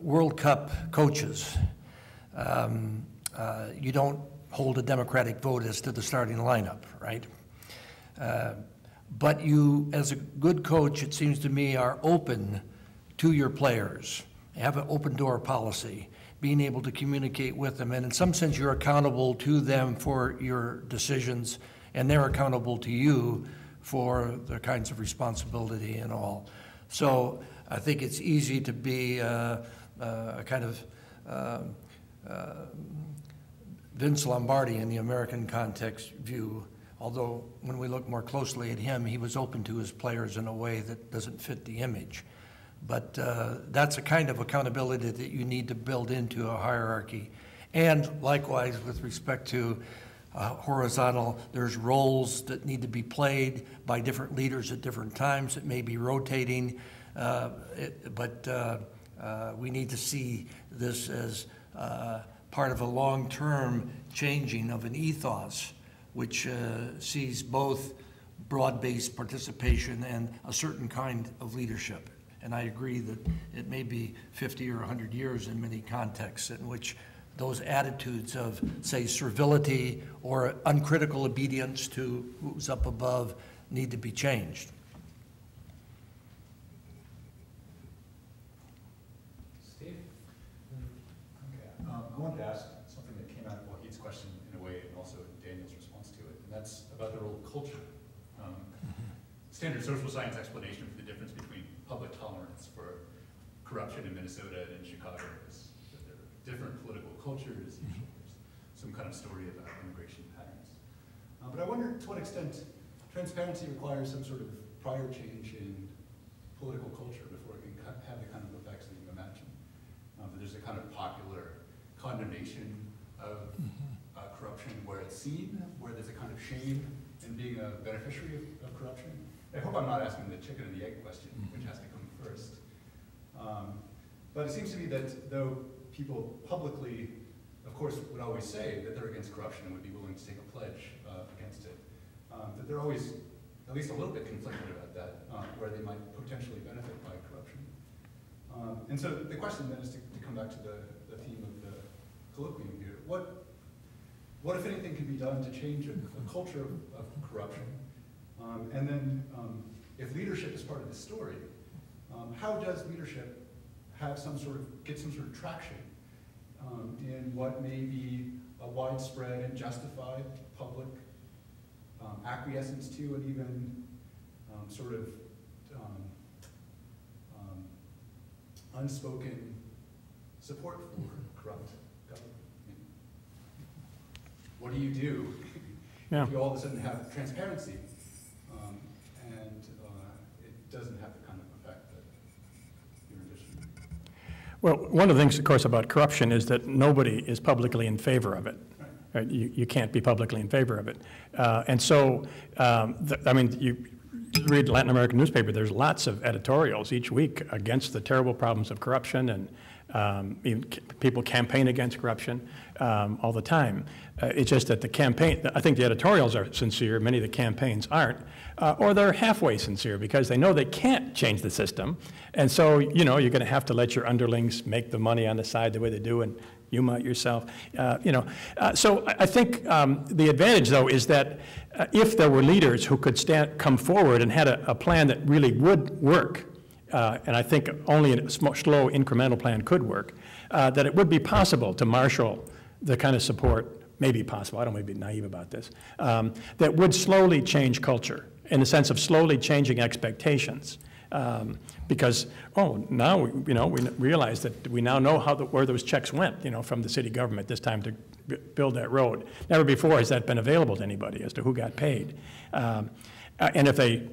World Cup coaches, you don't hold a democratic vote as to the starting lineup, right? But you, as a good coach, it seems to me, are open to your players, have an open door policy, being able to communicate with them, and in some sense you're accountable to them for your decisions, and they're accountable to you for the kinds of responsibility and all. So I think it's easy to be a kind of Vince Lombardi in the American context view, although when we look more closely at him, he was open to his players in a way that doesn't fit the image. But that's a kind of accountability that you need to build into a hierarchy. And likewise, with respect to horizontal, there's roles that need to be played by different leaders at different times. It may be rotating, but we need to see this as part of a long-term changing of an ethos, which sees both broad-based participation and a certain kind of leadership. And I agree that it may be 50 or 100 years in many contexts in which those attitudes of, say, servility or uncritical obedience to who's up above need to be changed. Steve? Okay. I wanted to ask something that came out of Wahid's question in a way, and also Daniel's response to it, and that's about the role of culture. Standard social science explanation for the difference between public tolerance for corruption in Minnesota and in Chicago is that there are different political cultures. Usually there's some kind of story about immigration patterns. But I wonder to what extent transparency requires some sort of prior change in political culture before it can have the kind of effects that you imagine. That there's a kind of popular condemnation of corruption where it's seen, where there's a kind of shame in being a beneficiary of corruption. I hope I'm not asking the chicken and the egg question, which has to come first. But it seems to me that though people publicly, of course, would always say that they're against corruption and would be willing to take a pledge against it, that they're always at least a little bit conflicted about that, where they might potentially benefit by corruption. And so the question then is to come back to the theme of the colloquium here. What if anything, can be done to change a culture of corruption? And then, if leadership is part of the story, how does leadership have get some sort of traction in what may be a widespread and justified public acquiescence to, and even unspoken support for corrupt government? What do you do if you all of a sudden have transparency? It doesn't have the kind of effect that you're envisioning. Well, one of the things, of course, about corruption is that nobody is publicly in favor of it. Right? You can't be publicly in favor of it. And so, I mean, you read Latin American newspaper, there's lots of editorials each week against the terrible problems of corruption, and even people campaign against corruption all the time. It's just that the campaign, I think the editorials are sincere, many of the campaigns aren't, or they're halfway sincere because they know they can't change the system. And so, you know, you're going to have to let your underlings make the money on the side the way they do, and you might yourself, So I think the advantage, though, is that if there were leaders who could come forward and had a plan that really would work, and I think only a slow incremental plan could work, that it would be possible to marshal the kind of support, maybe possible, I don't want to be naive about this, that would slowly change culture in the sense of slowly changing expectations. Because, now, we realize that we now know where those checks went, from the city government this time to build that road. Never before has that been available to anybody as to who got paid. And if they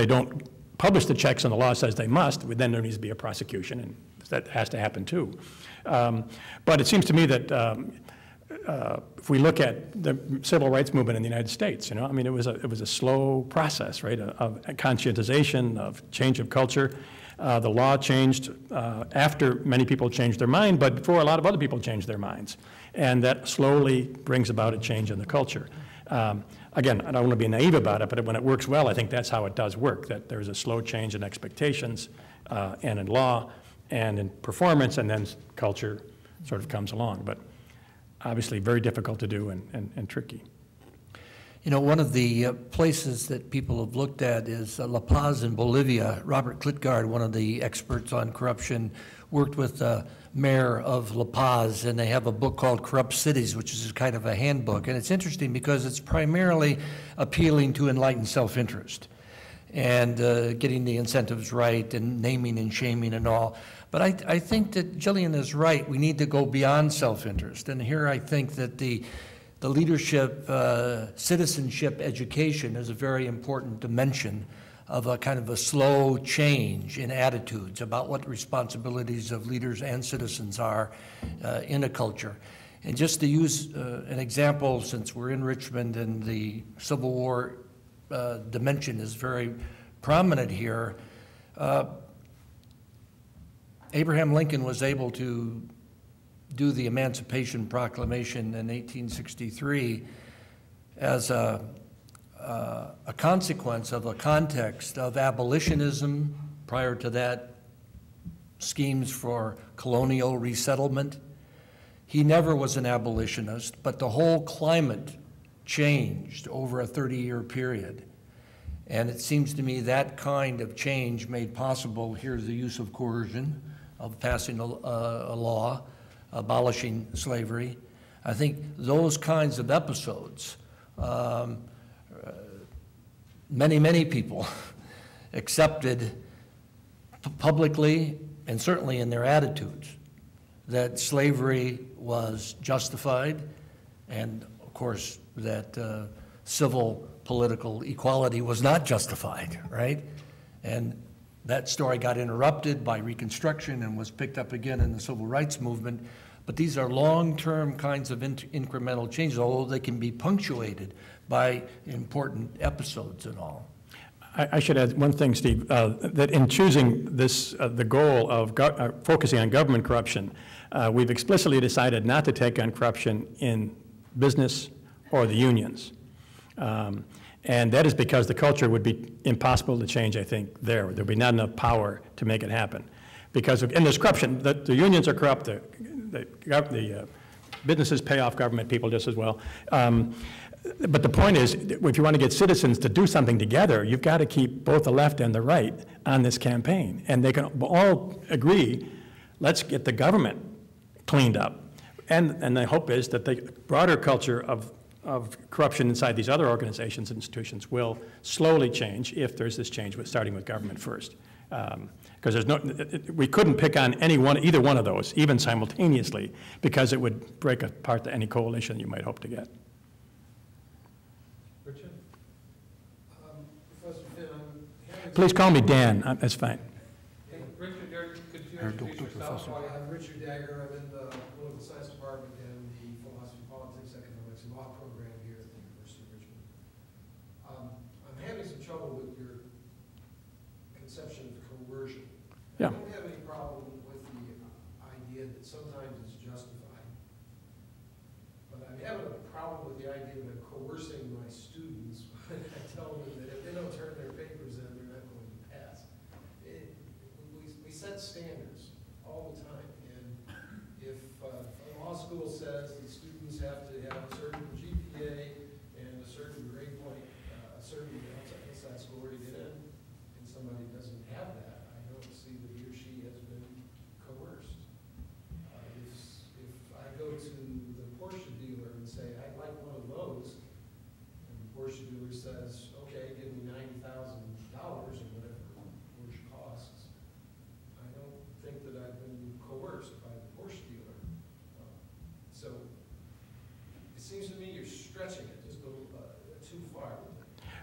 don't publish the checks and the law says they must, then there needs to be a prosecution, and that has to happen too. But it seems to me that if we look at the civil rights movement in the United States, it was a slow process, right, of conscientization, of change of culture. The law changed after many people changed their mind, but before a lot of other people changed their minds. And that slowly brings about a change in the culture. Again, I don't want to be naive about it, but when it works well, I think that's how it does work, that there's a slow change in expectations and in law and in performance, and then culture sort of comes along. But obviously very difficult to do and tricky. One of the places that people have looked at is La Paz in Bolivia. Robert Klitgard, one of the experts on corruption, worked with the mayor of La Paz, and they have a book called Corrupt Cities, which is kind of a handbook. And it's interesting because it's primarily appealing to enlightened self-interest and getting the incentives right and naming and shaming and all. But I think that Jillian is right. We need to go beyond self-interest. And here I think that the leadership, citizenship education is a very important dimension of a kind of a slow change in attitudes about what the responsibilities of leaders and citizens are in a culture. And just to use an example, since we're in Richmond and the Civil War dimension is very prominent here, Abraham Lincoln was able to do the Emancipation Proclamation in 1863 as a consequence of a context of abolitionism, prior to that, schemes for colonial resettlement. He never was an abolitionist, but the whole climate changed over a 30-year period. And it seems to me that kind of change made possible, here's the use of coercion, of passing a law, abolishing slavery. I think those kinds of episodes, many people accepted publicly and certainly in their attitudes that slavery was justified, and of course that civil political equality was not justified, right? And that story got interrupted by Reconstruction and was picked up again in the civil rights movement. But these are long-term kinds of incremental changes, although they can be punctuated by important episodes and all. I should add one thing, Steve, that in choosing this, the goal of focusing on government corruption, we've explicitly decided not to take on corruption in business or the unions. And that is because the culture would be impossible to change, I think, there. There'd be not enough power to make it happen. Because and there's corruption. The unions are corrupt. The businesses pay off government people just as well. But the point is, if you want to get citizens to do something together, you've got to keep both the left and the right on this campaign. And they can all agree, let's get the government cleaned up. And the hope is that the broader culture of corruption inside these other organizations and institutions will slowly change if there's this change starting with government first. Because we couldn't pick on either one of those, even simultaneously, because it would break apart any coalition you might hope to get. Richard? Professor Finn, Please call me Dan, that's fine. Hey, Richard, could you introduce yourself? I'm Richard Dagger. I'm in the political science department and the philosophy, politics, economics, and law program here at the University of Richmond. I'm having some trouble with your conception of coercion. Yeah. I don't have any problem with the idea that sometimes it's justified. But I'm having a problem with the idea that I'm coercing my students when I tell them that if they don't turn their papers in, they're not going to pass. We set standards all the time. And if a law school says that students have to have a certain GPA and a certain grade point, a certain outside score to get in, and somebody doesn't have that, I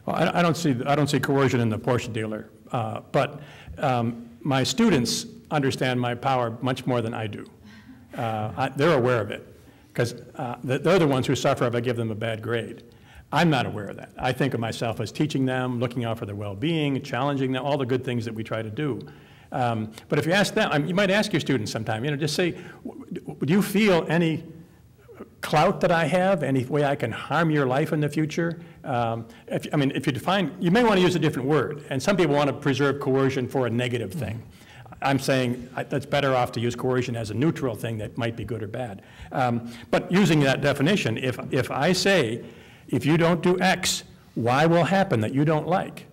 Well, I don't see coercion in the Porsche dealer, but my students understand my power much more than I do. They're aware of it, because they're the ones who suffer if I give them a bad grade. I'm not aware of that. I think of myself as teaching them, looking out for their well-being, challenging them, all the good things that we try to do. But if you ask them, you might ask your students sometime, just say, would you feel any clout that I have, any way I can harm your life in the future? If you define, you may want to use a different word, and some people want to preserve coercion for a negative thing. I'm saying that's better off to use coercion as a neutral thing that might be good or bad. But using that definition, if I say, if you don't do X, Y will happen that you don't like,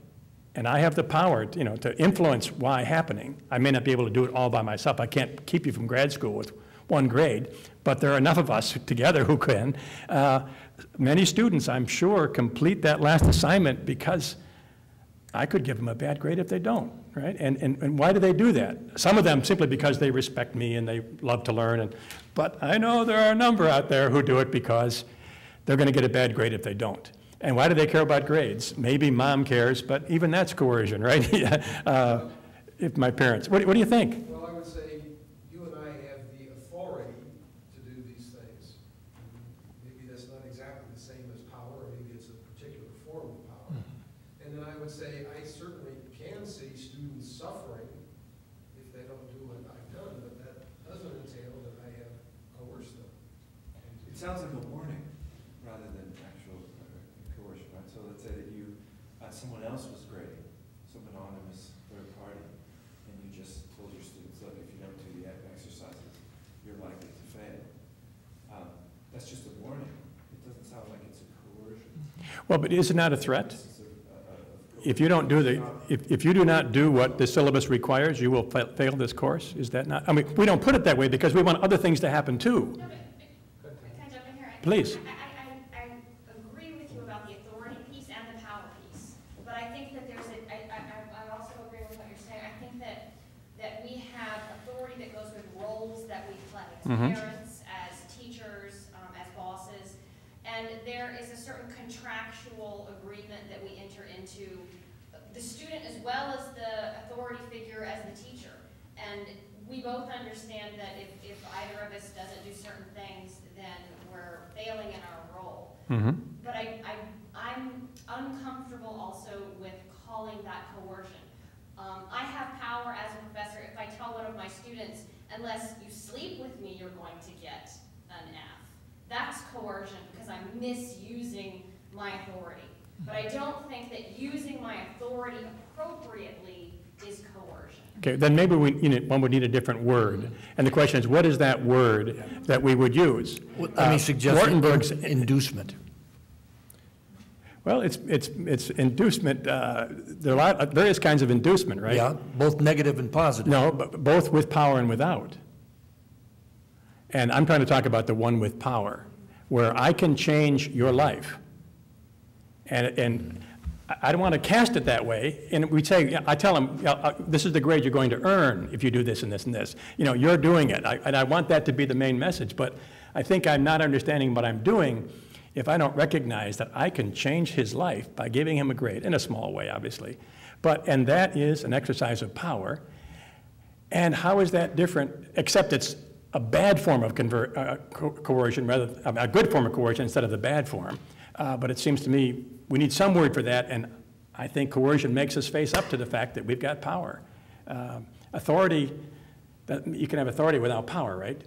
and I have the power to influence Y happening. I may not be able to do it all by myself. I can't keep you from grad school with one grade, but there are enough of us together who can. Many students, I'm sure, complete that last assignment because I could give them a bad grade if they don't, right? And why do they do that? Some of them simply because they respect me and they love to learn, but I know there are a number out there who do it because they're going to get a bad grade if they don't. And why do they care about grades? Maybe mom cares, but even that's coercion, right? If my parents, what do you think? Well, I would say you and I have the authority to do these things. Maybe that's not exactly the same as power, or maybe it's a particular form of power. And then I would say I certainly can see students suffering if they don't do what I've done, but that doesn't entail that I have coerced them. It sounds like a warning rather than actual coercion, right? So let's say that you, someone else was grading, some anonymous third party, and you just told your students, look, if you don't do the exercises, you're likely to fail. That's just a warning. It doesn't sound like it's a coercion. Well, but is it not a threat? If you don't do if you do not do what the syllabus requires, you will fail this course. Is that not? I mean, we don't put it that way because we want other things to happen too. No, but can I jump in here? Please. I agree with you about the authority piece and the power piece, but I think that there's I also agree with what you're saying. I think that we have authority that goes with roles that we play as parents, as teachers, as bosses, and there is a certain contractual agreement that we enter into, the student as well as the authority figure as the teacher. And we both understand that if either of us doesn't do certain things, then we're failing in our role. But I'm uncomfortable also with calling that coercion. I have power as a professor if I tell one of my students, unless you sleep with me, you're going to get an F. That's coercion because I'm misusing my authority. But I don't think that using my authority appropriately is coercion. Okay, then maybe one would need a different word. And the question is, what is that word that we would use? Let me suggest Waardenburg's inducement. Well, it's inducement. There are various kinds of inducement, right? Yeah, both negative and positive. No, but both with power and without. And I'm trying to talk about the one with power, where I can change your life. And I don't want to cast it that way. And we say, I tell them, this is the grade you're going to earn if you do this and this and this. You're doing it. And I want that to be the main message. But I think I'm not understanding what I'm doing if I don't recognize that I can change his life by giving him a grade, in a small way, obviously. And that is an exercise of power. And how is that different, except it's a bad form of coercion, rather a good form of coercion instead of the bad form. But it seems to me we need some word for that, and I think coercion makes us face up to the fact that we've got power. Authority, you can have authority without power, right?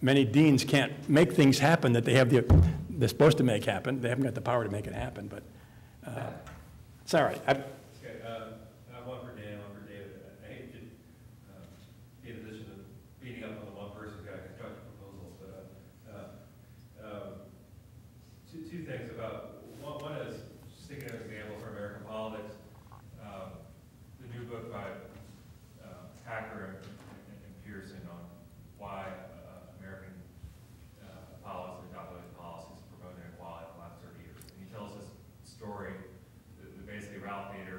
Many deans can't make things happen that they're supposed to make happen. They haven't got the power to make it happen, but it's all right. Okay, I have one for Dan, one for David. I hate to be in a position of beating up on the one person who's got constructive proposals, but two things about, one is, just thinking of an example for American politics, the new book by Hacker and Pearson on why American policies promote inequality for the last 30 years. And he tells this story that basically Ralph Nader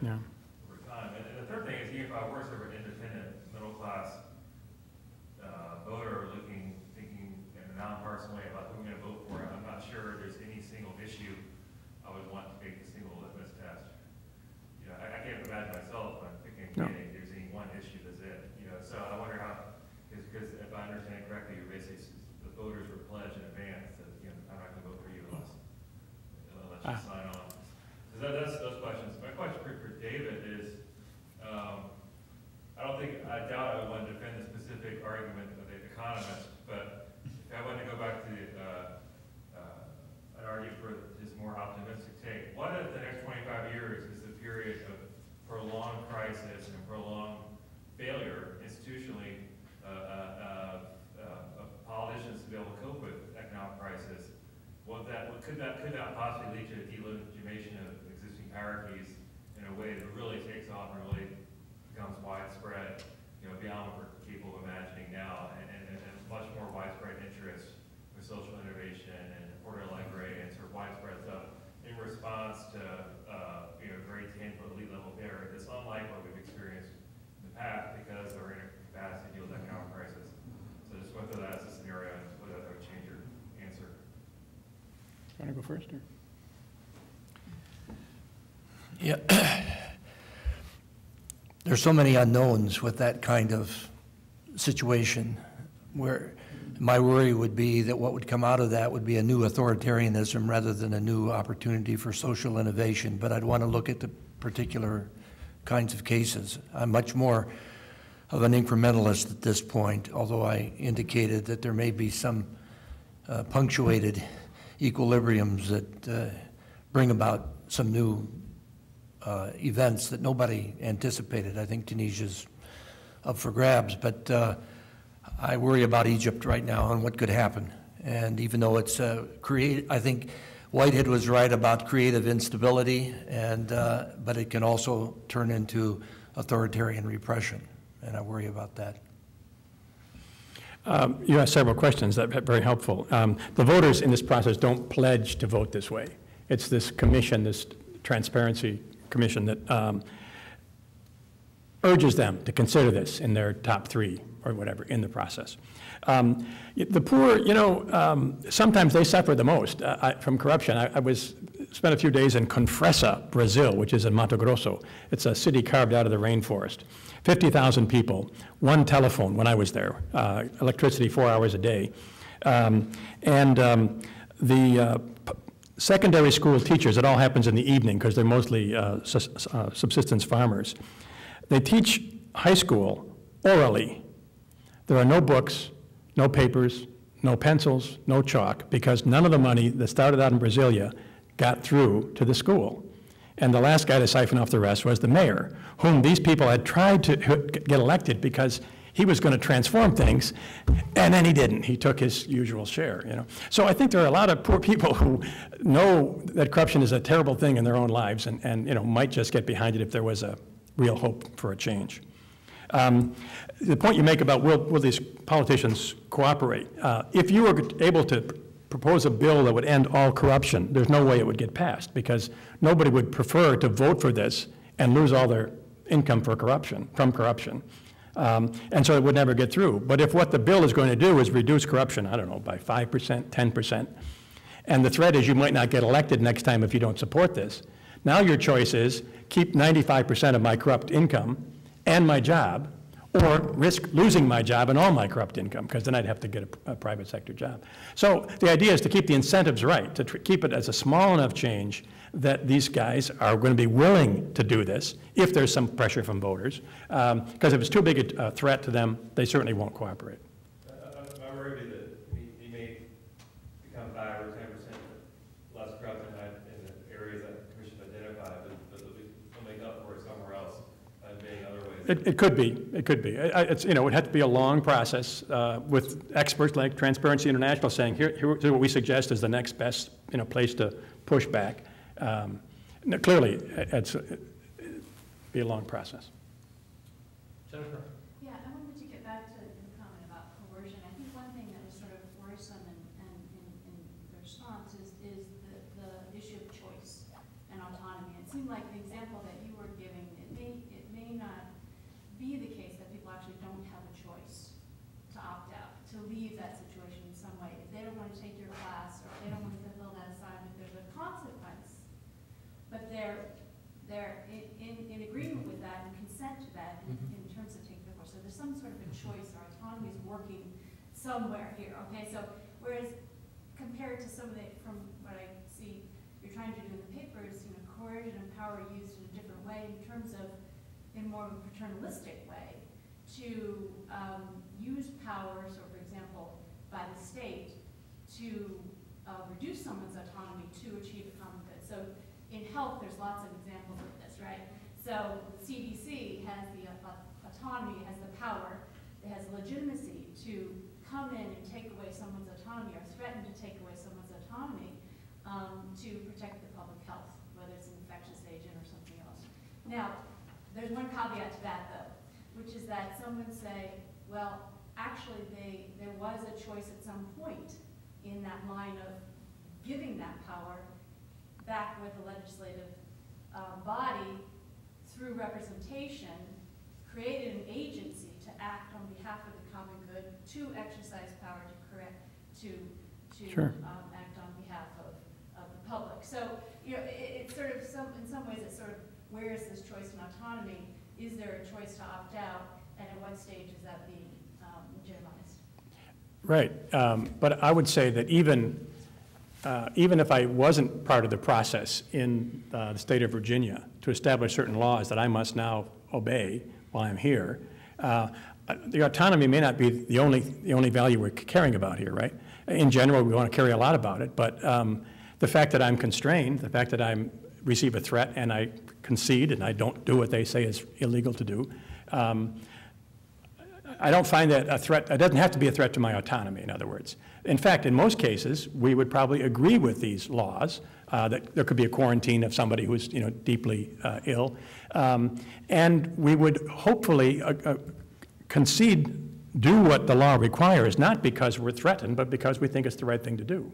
Yeah. over time. And the third thing is, even if I were sort of an independent, middle-class voter thinking in a non-partisan way about who I'm going to vote for, I'm not sure there's any single issue I would want to make a single litmus test. You know, I can't imagine myself when I'm picking a candidate, there's any one issue that's it. You know, so I wonder how, because if I understand correctly, you're basically, the voters were pledged in advance that, you know, I'm not going to vote for you unless you sign on. So that's those questions. My question for David is, I doubt I would want to defend the specific argument of the economist, but if I want to go back to an argument for his more optimistic take, what if the next 25 years is a period of prolonged crisis and prolonged failure institutionally of politicians to be able to cope with economic crisis? Could that possibly lead to a delegitimation of existing hierarchies in a way that really takes off and really becomes widespread, you know, beyond what we're capable of imagining now, and much more widespread interest with social innovation and portal-like grade and sort of widespread stuff in response to you know, very tangible elite level failure that's unlike what we've experienced in the past because of our incapacity to deal with economic crisis. So just went through that as a scenario and whether that would change your answer. Want to go first? Or? Yeah. There's so many unknowns with that kind of situation, where my worry would be that what would come out of that would be a new authoritarianism rather than a new opportunity for social innovation. But I'd want to look at the particular kinds of cases. I'm much more of an incrementalist at this point, although I indicated that there may be some punctuated equilibriums that bring about some new events that nobody anticipated. I think Tunisia's up for grabs, but I worry about Egypt right now and what could happen. And even though it's I think Whitehead was right about creative instability, and but it can also turn into authoritarian repression, and I worry about that. You asked several questions that are very helpful. The voters in this process don't pledge to vote this way. It's this commission, this transparency commission, that urges them to consider this in their top 3 or whatever in the process. The poor, you know, sometimes they suffer the most from corruption. I spent a few days in Confresa, Brazil, which is in Mato Grosso. It's a city carved out of the rainforest. 50,000 people, 1 telephone when I was there, electricity 4 hours a day. The secondary school teachers, it all happens in the evening because they're mostly subsistence farmers. They teach high school orally. There are no books, no papers, no pencils, no chalk, because none of the money that started out in Brasilia got through to the school. And the last guy to siphon off the rest was the mayor, whom these people had tried to get elected because he was going to transform things, and then he didn't. He took his usual share, you know. So I think there are a lot of poor people who know that corruption is a terrible thing in their own lives and you know, might just get behind it if there was a real hope for a change. The point you make about will these politicians cooperate? If you were able to propose a bill that would end all corruption, there's no way it would get passed because nobody would prefer to vote for this and lose all their income from corruption. And so it would never get through. But if what the bill is going to do is reduce corruption, I don't know, by 5%, 10%, and the threat is you might not get elected next time if you don't support this, now your choice is keep 95% of my corrupt income and my job, or risk losing my job and all my corrupt income, because then I'd have to get a private sector job. So the idea is to keep the incentives right, to keep it as a small enough change that these guys are going to be willing to do this if there's some pressure from voters, because if it's too big a threat to them, they certainly won't cooperate. My worry is that he may become 5 or 10% less corrupt in the areas that the commission identified, but they'll make up for it somewhere else in other ways. It could be. It could be. It's, you know, it had to be a long process with experts like Transparency International saying, here's what we suggest is the next best, you know, place to push back. Clearly, it'd be a long process. Jennifer? Yeah, I wanted to get back to the comment about coercion. I think one thing that is sort of worrisome in the response is the issue of choice and autonomy. It seemed like the example that you were giving working somewhere here, okay? So whereas compared to some of the, from what I see you're trying to do in the papers, you know, coercion and power are used in a different way in terms of, in more of a paternalistic way, to use power, so for example, by the state, to reduce someone's autonomy to achieve a common good. So in health, there's lots of examples of this, right? So the CDC has the autonomy, has the power, it has legitimacy to come in and take away someone's autonomy or threaten to take away someone's autonomy to protect the public health, whether it's an infectious agent or something else. Now, there's one caveat to that, though, which is that some would say, well, actually, there was a choice at some point in that line of giving that power back with the legislative body through representation, created an agency to act on behalf of the common good, to exercise power to Sure. Act on behalf of the public. So, you know, it's sort of in some ways it's sort of, where is this choice in autonomy? Is there a choice to opt out, and at what stage is that being legitimized? Right, but I would say that even if I wasn't part of the process in the state of Virginia to establish certain laws that I must now obey while I'm here, the autonomy may not be the only value we're caring about here, right? In general, we want to carry a lot about it, but the fact that I'm constrained, the fact that I receive a threat and I concede and I don't do what they say is illegal to do, I don't find that a threat. It doesn't have to be a threat to my autonomy, in other words. In fact, in most cases, we would probably agree with these laws, that there could be a quarantine of somebody who's, you know, deeply ill, and we would hopefully concede, do what the law requires, not because we're threatened, but because we think it's the right thing to do.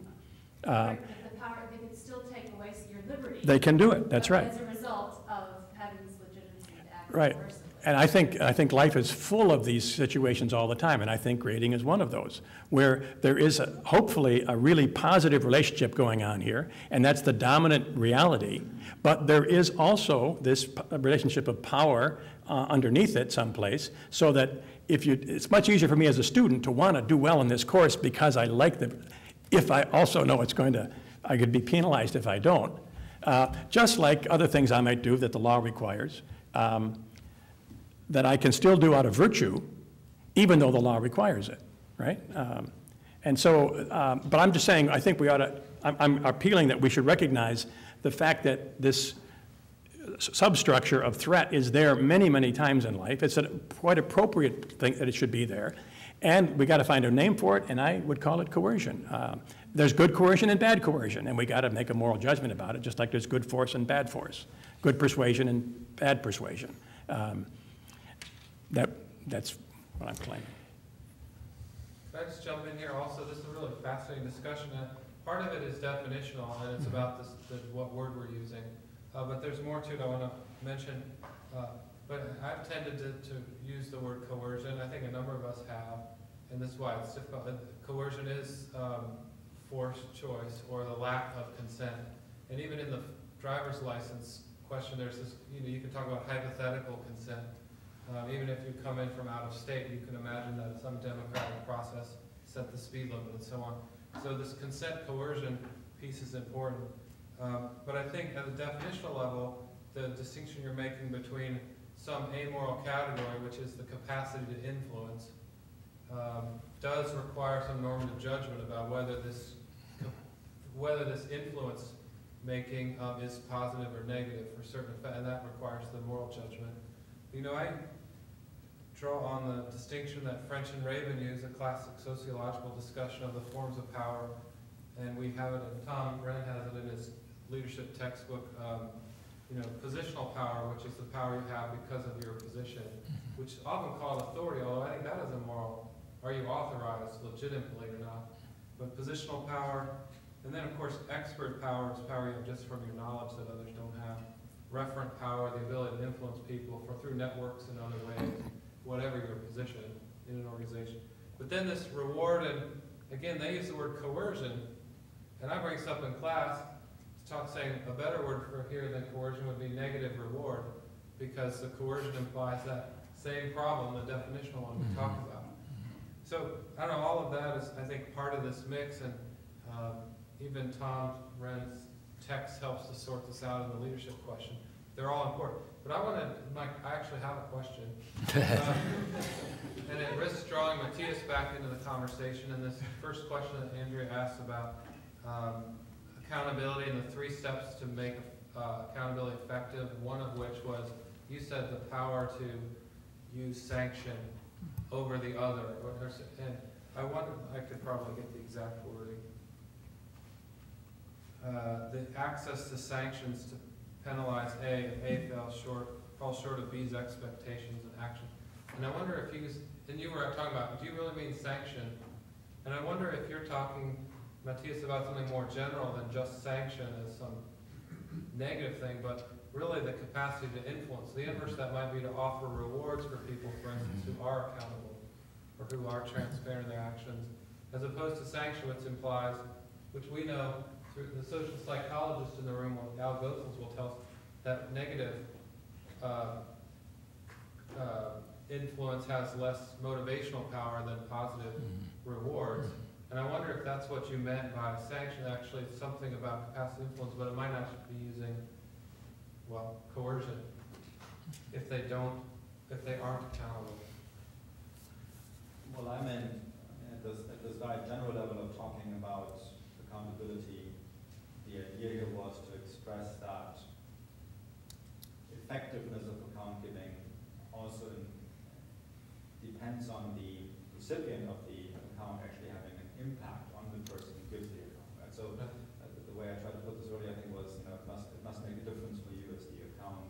Right, but the power, they can still take away your liberty. They can do it, that's right. As a result of having this legitimacy to act right. coercively. And I think life is full of these situations all the time, and I think grading is one of those, where there is hopefully a really positive relationship going on here, and that's the dominant reality. But there is also this relationship of power underneath it someplace, so that it's much easier for me as a student to want to do well in this course because I like if I also know I could be penalized if I don't. Just like other things I might do that the law requires, that I can still do out of virtue, even though the law requires it, right? And so, but I'm just saying, I think we ought to, I'm appealing that we should recognize the fact that this substructure of threat is there many, many times in life. It's a quite appropriate thing that it should be there. And we got to find a name for it, and I would call it coercion. There's good coercion and bad coercion, and we got to make a moral judgment about it, just like there's good force and bad force, good persuasion and bad persuasion. That's what I'm claiming. Can I just jump in here also? This is a really fascinating discussion. Part of it is definitional, and it's about what word we're using. But there's more to it I want to mention. But I've tended to use the word coercion. I think a number of us have, and this is why it's difficult. Coercion is forced choice or the lack of consent. And even in the driver's license question, there's this, you can talk about hypothetical consent. Even if you come in from out of state, you can imagine that some democratic process set the speed limit and so on. So this consent coercion piece is important. But I think at the definitional level, the distinction you're making between some amoral category, which is the capacity to influence, does require some normative judgment about whether this influence making is positive or negative for certain effect, and that requires the moral judgment. I draw on the distinction that French and Raven use, a classic sociological discussion of the forms of power, and we have it, and Tom Wren has it in his leadership textbook, positional power, which is the power you have because of your position, which is often called authority, although I think that is immoral. Are you authorized legitimately or not? But positional power, and then of course expert power is power you have just from your knowledge that others don't have. Referent power, the ability to influence people through networks and other ways, whatever your position in an organization. But then this reward, and again, they use the word coercion, and I bring this up in class, saying a better word for here than coercion would be negative reward, because the coercion implies that same problem, the definitional one we talked about. So, I don't know, all of that is, I think, part of this mix, and even Tom Wren's text helps to sort this out in the leadership question. They're all important. But I want to, Mike, I actually have a question. And it risks drawing Matthias back into the conversation. And this first question that Andrea asked about accountability and the 3 steps to make accountability effective, one of which was, you said, the power to use sanction over the other. And I wonder, I could probably get the exact wording. The access to sanctions to penalize A if A falls short of B's expectations and action. And I wonder if and you were talking about, do you really mean sanction? And I wonder if you're talking, Matthias, about something more general than just sanction as some negative thing, but really the capacity to influence. The inverse of that might be to offer rewards for people, for instance, who are accountable or who are transparent in their actions, as opposed to sanction, which implies, which we know through the social psychologist in the room, Al Goethals, will tell us that negative influence has less motivational power than positive rewards. And I wonder if that's what you meant by sanction. Actually, it's something about capacity influence, but it might not be using, well, coercion if they aren't accountable. Well, I mean, at this very general level of talking about accountability, the idea here was to express that effectiveness of account giving also depends on the recipient of the account actually having an impact on the person who gives the account. Right? So the way I tried to put this earlier, I think, was, it must make a difference for you as the account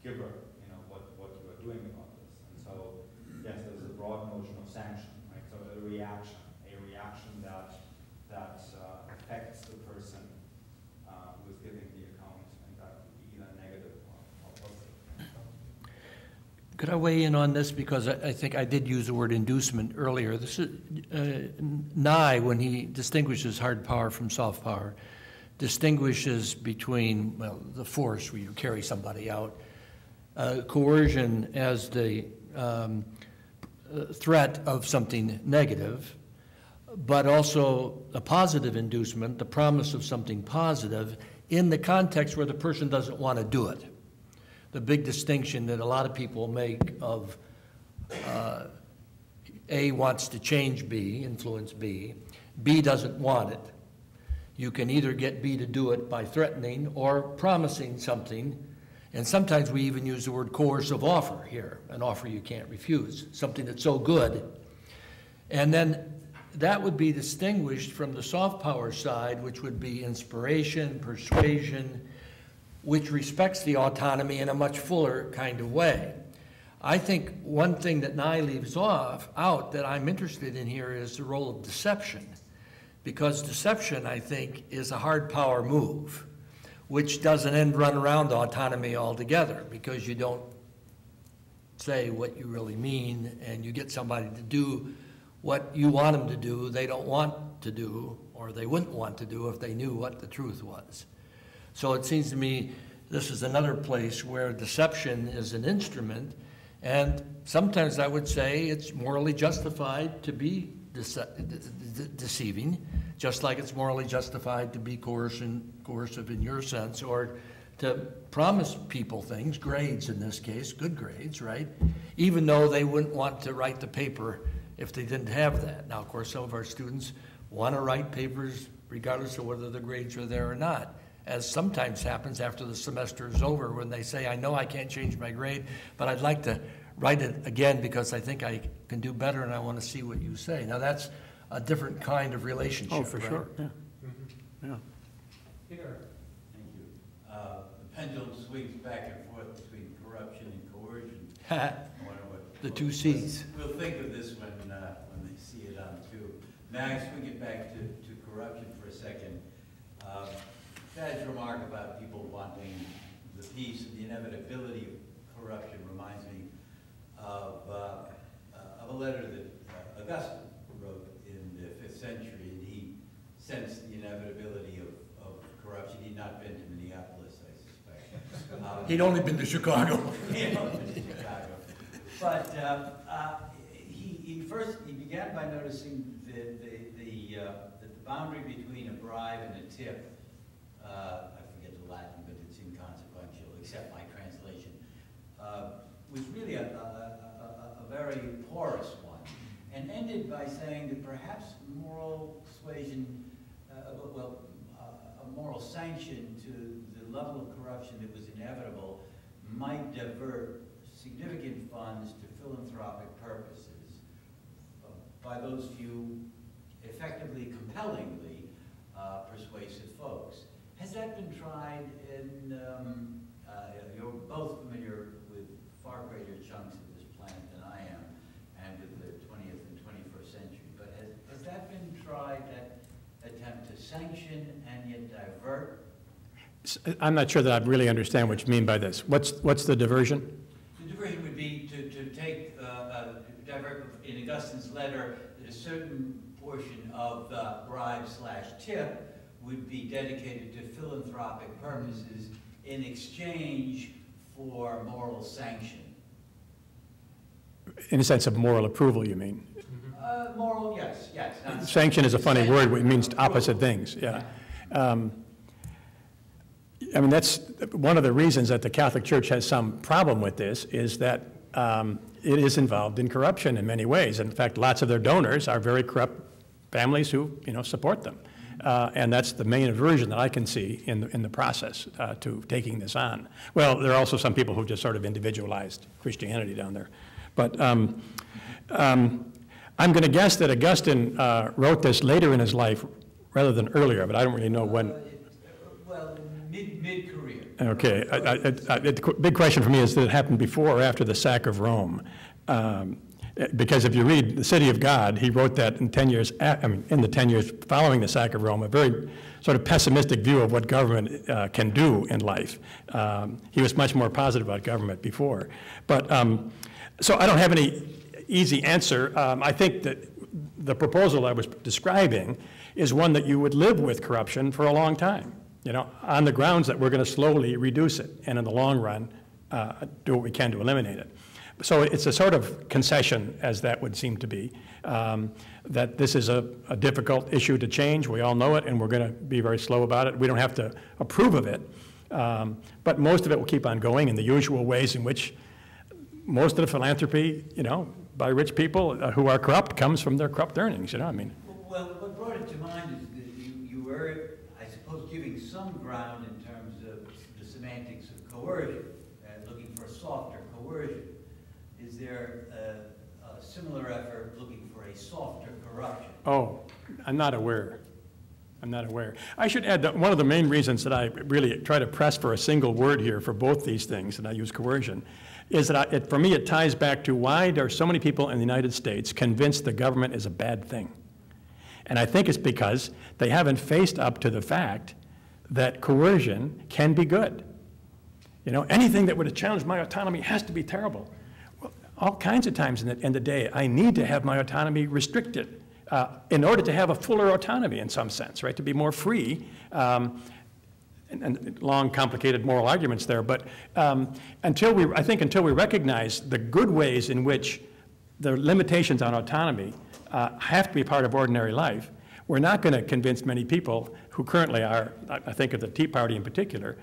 giver, what you are doing about this. And so, yes, there's a broad notion of sanction, right? So a reaction that affects the person who is giving the account, and that could be either negative or positive. Could I weigh in on this? Because I think I did use the word inducement earlier. This is, Nye, when he distinguishes hard power from soft power, distinguishes between, well, the force where you carry somebody out, coercion as the threat of something negative, but also a positive inducement, the promise of something positive in the context where the person doesn't want to do it. The big distinction that a lot of people make of A wants to change B, influence B, B doesn't want it. You can either get B to do it by threatening or promising something, and sometimes we even use the word coercive offer here, an offer you can't refuse, something that's so good. And then that would be distinguished from the soft power side, which would be inspiration, persuasion, which respects the autonomy in a much fuller kind of way. I think one thing that Nye leaves out that I'm interested in here is the role of deception. Because deception, I think, is a hard power move, which doesn't end run around autonomy altogether, because you don't say what you really mean, and you get somebody to do what you want them to do, they don't want to do, or they wouldn't want to do if they knew what the truth was. So it seems to me this is another place where deception is an instrument, and sometimes I would say it's morally justified to be deceiving, just like it's morally justified to be coercive in your sense, or to promise people things, grades in this case, good grades, right? Even though they wouldn't want to write the paper if they didn't have that. Now, of course, some of our students want to write papers regardless of whether the grades are there or not, as sometimes happens after the semester is over when they say, I know I can't change my grade, but I'd like to write it again because I think I can do better and I want to see what you say. Now, that's a different kind of relationship. Oh, for sure, yeah. Yeah. Peter. Thank you. The pendulum swings back and forth between corruption and coercion. The two C's. We'll think of this when they see it on the tube. May I swing it back to corruption for a second? Thad's remark about people wanting the peace and the inevitability of corruption reminds me of a letter that Augustine wrote in the 5th century, and he sensed the inevitability of corruption. He'd not been to Minneapolis, I suspect. He'd only been to Chicago. He'd only been to Chicago. But he began began by noticing that the boundary between a bribe and a tip, I forget the Latin, but it's inconsequential, except my translation, was really a very porous one, and ended by saying that perhaps moral suasion, a moral sanction to the level of corruption that was inevitable might divert significant funds to philanthropic purposes by those few effectively, compellingly persuasive folks. Has that been tried in, you're both familiar with far greater chunks of this planet than I am, and with the 20th and 21st century, but has that been tried, that attempt to sanction and yet divert? I'm not sure that I really understand what you mean by this. What's the diversion? The diversion would be to take, divert in Augustine's letter that a certain portion of the bribe/tip would be dedicated to philanthropic purposes in exchange for moral sanction. In a sense of moral approval, you mean? Moral, yes. Sanction is a funny word. It means opposite things, yeah. I mean, that's one of the reasons that the Catholic Church has some problem with this, is that it is involved in corruption in many ways. In fact, lots of their donors are very corrupt families who, support them. And that's the main aversion that I can see in the process to taking this on. Well, there are also some people who just sort of individualized Christianity down there. But I'm going to guess that Augustine wrote this later in his life rather than earlier, but I don't really know when. Well, mid-career. Okay. The big question for me is, did it happen before or after the sack of Rome? Because if you read The City of God, he wrote that in 10 years, in the 10 years following the sack of Rome, a very sort of pessimistic view of what government can do in life. He was much more positive about government before. But, so I don't have any easy answer. I think that the proposal I was describing is one that you would live with corruption for a long time, on the grounds that we're going to slowly reduce it, and in the long run, do what we can to eliminate it. So it's a sort of concession, as that would seem to be, that this is a difficult issue to change. We all know it, and we're going to be very slow about it. We don't have to approve of it, but most of it will keep on going in the usual ways in which most of the philanthropy, by rich people who are corrupt comes from their corrupt earnings, I mean. Well, what brought it to mind is that you were, I suppose, giving some ground in terms of the semantics of coercion, looking for a softer coercion. Is there a similar effort looking for a softer corruption? Oh, I'm not aware. I'm not aware. I should add that one of the main reasons that I really try to press for a single word here for both these things, and I use coercion, is that for me it ties back to why there are so many people in the United States convinced the government is a bad thing. And I think it's because they haven't faced up to the fact that coercion can be good. Anything that would challenge my autonomy has to be terrible. Well, all kinds of times in the day, I need to have my autonomy restricted in order to have a fuller autonomy in some sense, right? To be more free. And long, complicated moral arguments there, but until we recognize the good ways in which the limitations on autonomy have to be part of ordinary life, we're not going to convince many people who currently are, I think of the Tea Party in particular,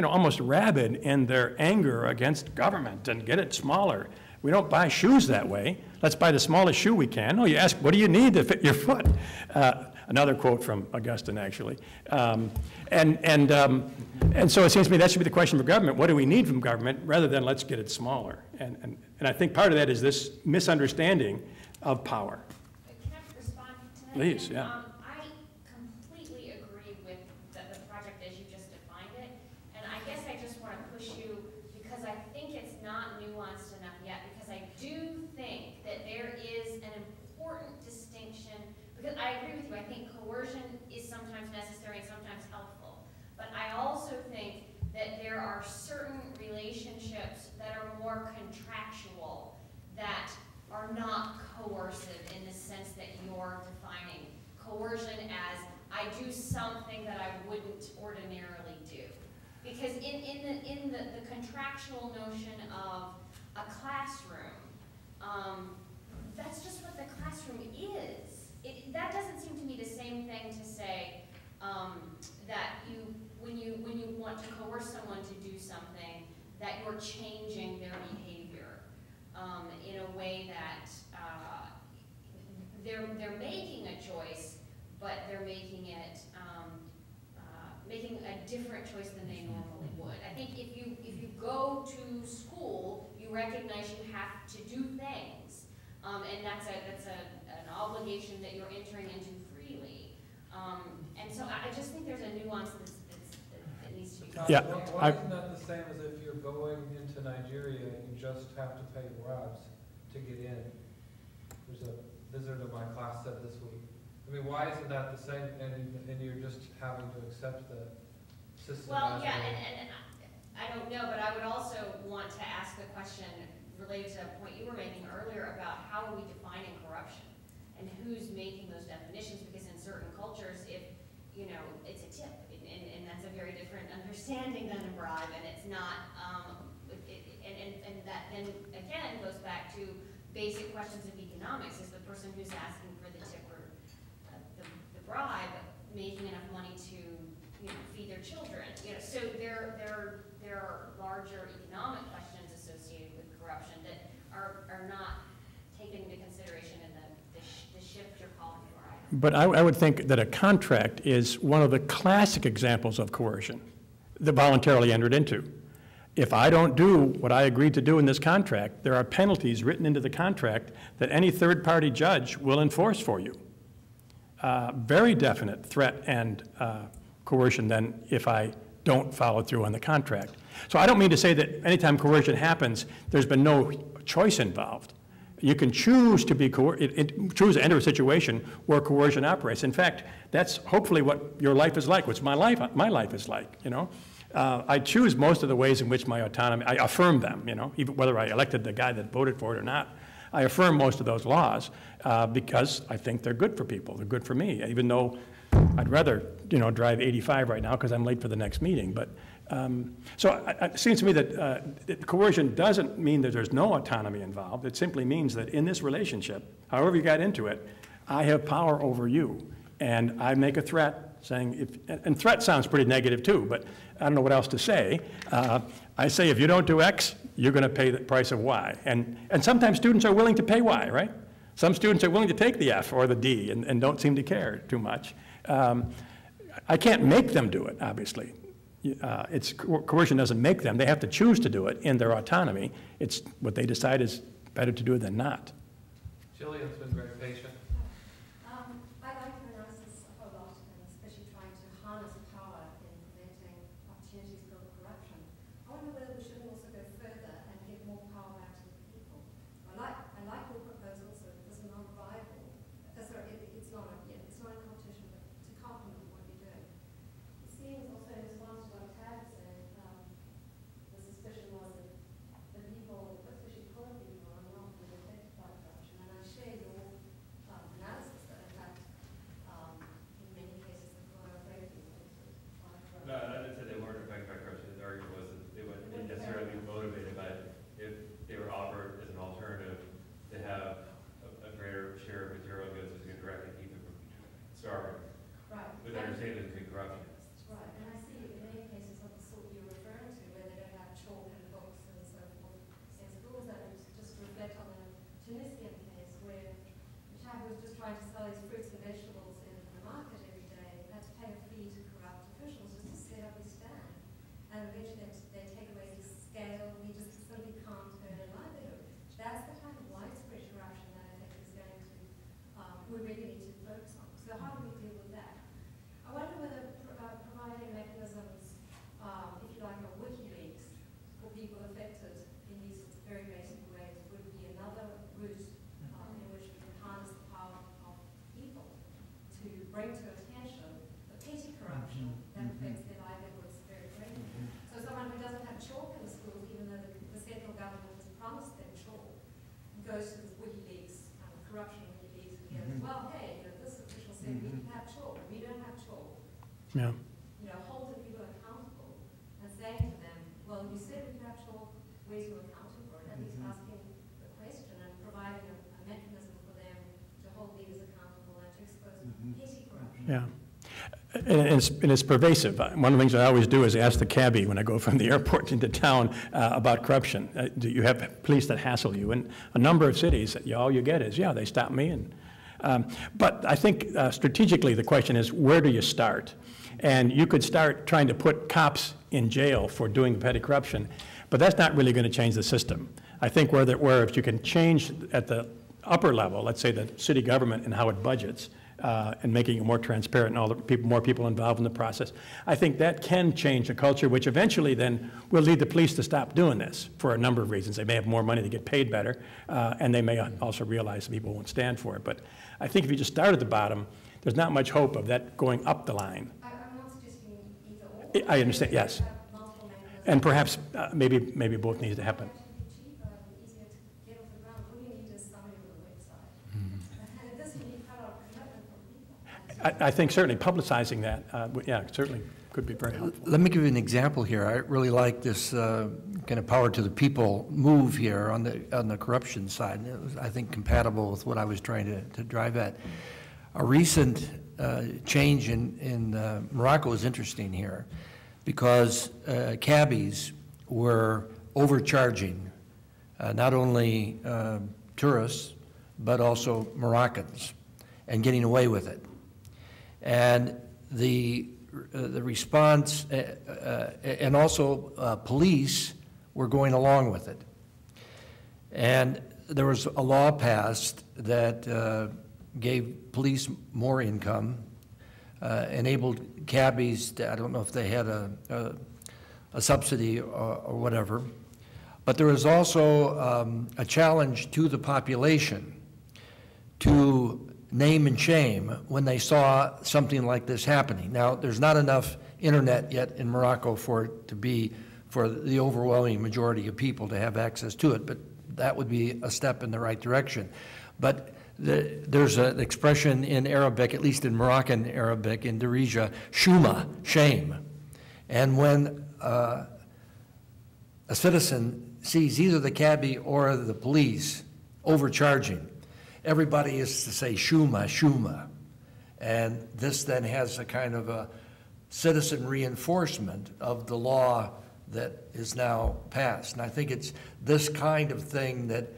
almost rabid in their anger against government and get it smaller. We don't buy shoes that way. Let's buy the smallest shoe we can. No, you ask, what do you need to fit your foot? Another quote from Augustine, actually. And so it seems to me that should be the question for government. What do we need from government, rather than let's get it smaller? And I think part of that is this misunderstanding of power. Can I respond to that? Please, yeah. I completely agree with the project as you just defined it. And I guess I just want to push you, because I think it's not nuanced enough yet, because I do think that there is an important distinction. Because I agree with you, I think coercion is sometimes necessary and sometimes helpful. But I also think that there are certain relationships that are more contractual, that are not coercive in the sense that you're defining coercion as, I do something that I wouldn't ordinarily do. Because in the contractual notion of a classroom, that's just what the classroom is. That doesn't seem to me the same thing to say that when you want to coerce someone to do something, that you're changing their behavior in a way that they're making a choice, but they're making it making a different choice than they normally would. I think if you go to school, you recognize you have to do things, and that's an obligation that you're entering into freely. And so I just think there's a nuance that needs to be covered. Yeah, Why isn't that the same as if you're going into Nigeria, you just have to pay bribes to get in? There's a visitor to my class said this week. I mean, why isn't that the same, and you're just having to accept the system? Well, yeah, and I don't know, but I would also want to ask the question related to a point you were making earlier about how are we defining corruption and who's making those definitions, because in certain cultures, if, you know, it's a tip, and that's a very different understanding than a bribe, and it's not, and that then again goes back to basic questions of economics. Is the person who's asking for the tip or the bribe making enough money to, you know, feed their children? You know, so there are larger economic questions associated with corruption that are not taken into consideration in the shift you're calling for. But I would think that a contract is one of the classic examples of coercion that voluntarily entered into. If I don't do what I agreed to do in this contract, there are penalties written into the contract that any third-party judge will enforce for you. Very definite threat and coercion then if I don't follow through on the contract. So I don't mean to say that anytime coercion happens, there's been no choice involved. You can choose to be choose to enter a situation where coercion operates. In fact, that's hopefully what your life is like, what's my life is like, you know. I choose most of the ways in which my autonomy, I affirm them, you know, even whether I elected the guy that voted for it or not. I affirm most of those laws because I think they're good for people. They're good for me, even though I'd rather, you know, drive 85 right now because I'm late for the next meeting. But so it seems to me that coercion doesn't mean that there's no autonomy involved. It simply means that in this relationship, however you got into it, I have power over you, and I make a threat saying, and threat sounds pretty negative too, but I don't know what else to say. I say, if you don't do X, you're going to pay the price of Y. And sometimes students are willing to pay Y, right? Some students are willing to take the F or the D and don't seem to care too much. I can't make them do it, obviously. Coercion doesn't make them. They have to choose to do it in their autonomy. It's what they decide is better to do than not. Jillian's been very patient. I like your analysis a lot, and especially trying to harness power in preventing opportunities for corruption. I wonder whether we shouldn't also go further and give more power back to the people. I like your proposal, so this is not a rival. Sorry, it's not a competition, but to complement what you're doing. It seems also in response to what Tad said, the suspicion was that the people, especially poor people, are not really affected by corruption. And I share your analysis that in fact, in many cases, the poor are afraid of people. No, I didn't say they weren't affected by corruption. The argument was that they wouldn't necessarily be motivated by it if they were offered as an alternative to have a greater share of material goods that could directly keep them from starving. Right. With understanding that could be corruption. Right, and I see in many cases of the sort you're referring to, where they don't have chalk and books and so forth, in schools that just reflect on the Tunisian case where the chap was just trying to sell his fruits and vegetables in the market every day, had to pay a fee to corrupt officials just to set up his stand. And eventually they take away his scale, he just simply can't earn a livelihood. That's the kind of widespread corruption that I think is going to, we really need to focus on. So how do we deal with that? I wonder whether providing mechanisms, if you like, of WikiLeaks for people affected in these very basic ways would be another route in which we can harness the power of people to bring to attention the petty corruption that affects their livelihoods very greatly. So someone who doesn't have chalk in the schools, even though the central government has promised them chalk, goes to the WikiLeaks, corruption WikiLeaks, and goes, well, hey, you know, this official said we can have chalk, we don't have chalk. Yeah. You know, holding people accountable and saying to them, well, you said we could have chalk, where's your accounting for it? At least asking the question and providing a mechanism Yeah. And it's pervasive. One of the things I always do is ask the cabbie when I go from the airport into town about corruption. Do you have police that hassle you? And a number of cities, all you get is, yeah, they stop me. But I think strategically the question is, where do you start? And you could start trying to put cops in jail for doing petty corruption, but that's not really going to change the system. I think where if you can change at the upper level, let's say the city government and how it budgets, and making it more transparent and all the people, more people involved in the process. I think that can change the culture, which eventually then will lead the police to stop doing this for a number of reasons. They may have more money to get paid better, and they may also realize that people won't stand for it. But I think if you just start at the bottom, there's not much hope of that going up the line. I'm not suggesting either or. I understand, yes. And perhaps maybe both need to happen. I think certainly publicizing that, yeah, certainly could be very helpful. Let me give you an example here. I really like this kind of power to the people move here on the corruption side. And it was, I think, compatible with what I was trying to drive at. A recent change in Morocco is interesting here because cabbies were overcharging not only tourists but also Moroccans and getting away with it. And the response, and also police were going along with it. And there was a law passed that gave police more income, enabled cabbies to, I don't know if they had a subsidy or whatever, but there was also a challenge to the population to name and shame when they saw something like this happening. Now, there's not enough internet yet in Morocco for it to be, for the overwhelming majority of people to have access to it, but that would be a step in the right direction. But there's an expression in Arabic, at least in Moroccan Arabic, in Darija, shuma, shame. And when a citizen sees either the cabbie or the police overcharging, everybody is to say shuma, shuma. And this then has a kind of a citizen reinforcement of the law that is now passed. And I think it's this kind of thing that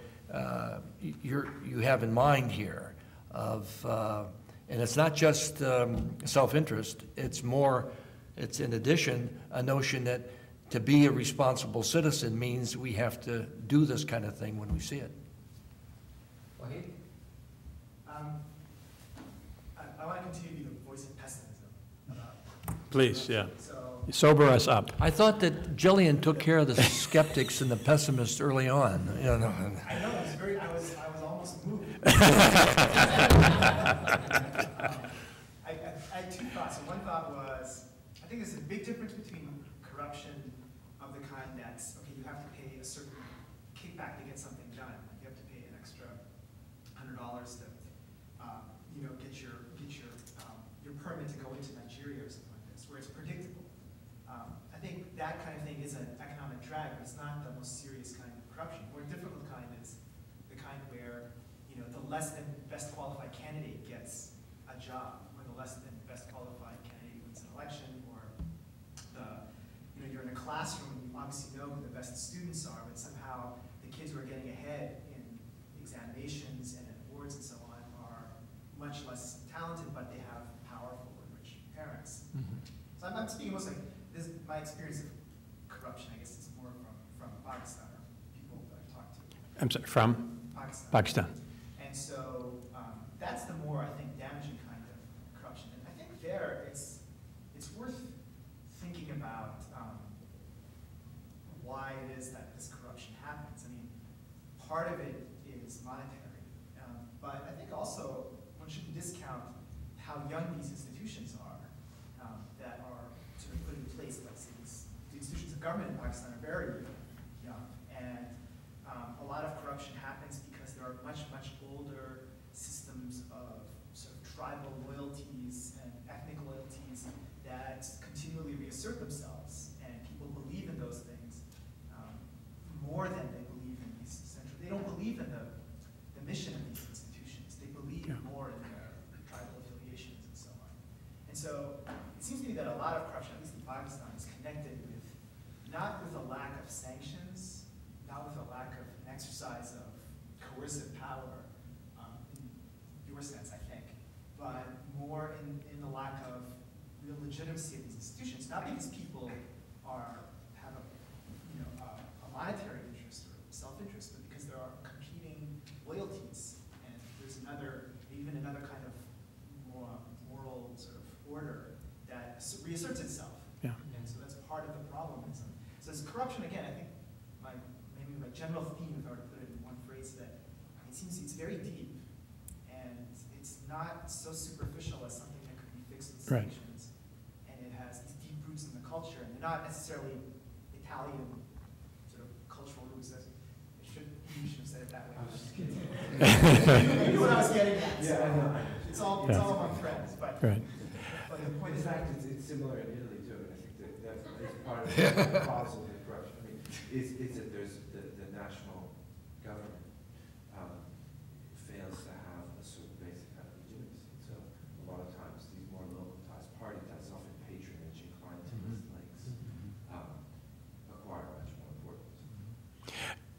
you have in mind here of, and it's not just self-interest, it's more, it's in addition a notion that to be a responsible citizen means we have to do this kind of thing when we see it. I want to continue to be the voice of pessimism. Please, yeah. Sober us up. I thought that Jillian took care of the skeptics and the pessimists early on. You know. I know, I was almost moved. I had two thoughts. And one thought was, I think there's a big difference between corruption of the kind that's, okay, you have to pay a certain kickback to get something done. Like you have to pay an extra $100 to, get your permit to go into Nigeria or something like this, where it's predictable. I think that kind of thing is an economic drag, but it's not the most serious kind of corruption. The more difficult kind is the kind where, the less than best qualified candidate gets a job, or the less than best qualified candidate wins an election, or you're in a classroom and you obviously know who the best students are, but somehow the kids who are getting ahead in examinations and awards and so on are much less talented, but they have powerful and rich parents. Mm-hmm. So I'm speaking mostly, this is my experience of corruption, I guess it's more from Pakistan, or people that I've talked to. I'm sorry, from? Pakistan. And so that's the more, I think, damaging kind of corruption. And I think there, it's worth thinking about why it is that this corruption happens. I mean, part of it is monetary, but I think also one shouldn't discount how young these institutions are that are sort of put in place. Like the institutions of government in Pakistan are very young, and a lot of corruption happens because there are much, much older systems of sort of tribal loyalties and ethnic loyalties that continually reassert themselves, and people believe in those things more than they believe in these central. They don't believe in the mission of these institutions. They believe more in their tribal affiliations and so on. of sanctions, not with a lack of an exercise of coercive power, in your sense, I think, but more in the lack of real legitimacy of these institutions, not because people have a monetary interest or self-interest, but because there are competing loyalties, and there's even another kind of more moral sort of order that reasserts itself. Yeah. And so that's part of the problem. So it's corruption, again, I think maybe my general theme, if I were to put it in one phrase, that it seems it's very deep, and it's not so superficial as something that could be fixed with sanctions. Right. And it has these deep roots in the culture, and they're not necessarily Italian sort of cultural roots. You should have said it that way. I was just kidding. You knew what I was getting at. Yeah, I know. It's all among friends, but right. But the point In is fact, it's similar in Italy too, and I think that is part of the cause of the corruption. I mean, is that there's the national government fails to have a certain basic kind of legitimacy. So a lot of times these more localized party that's often patronage and clientelist links acquire much more importance.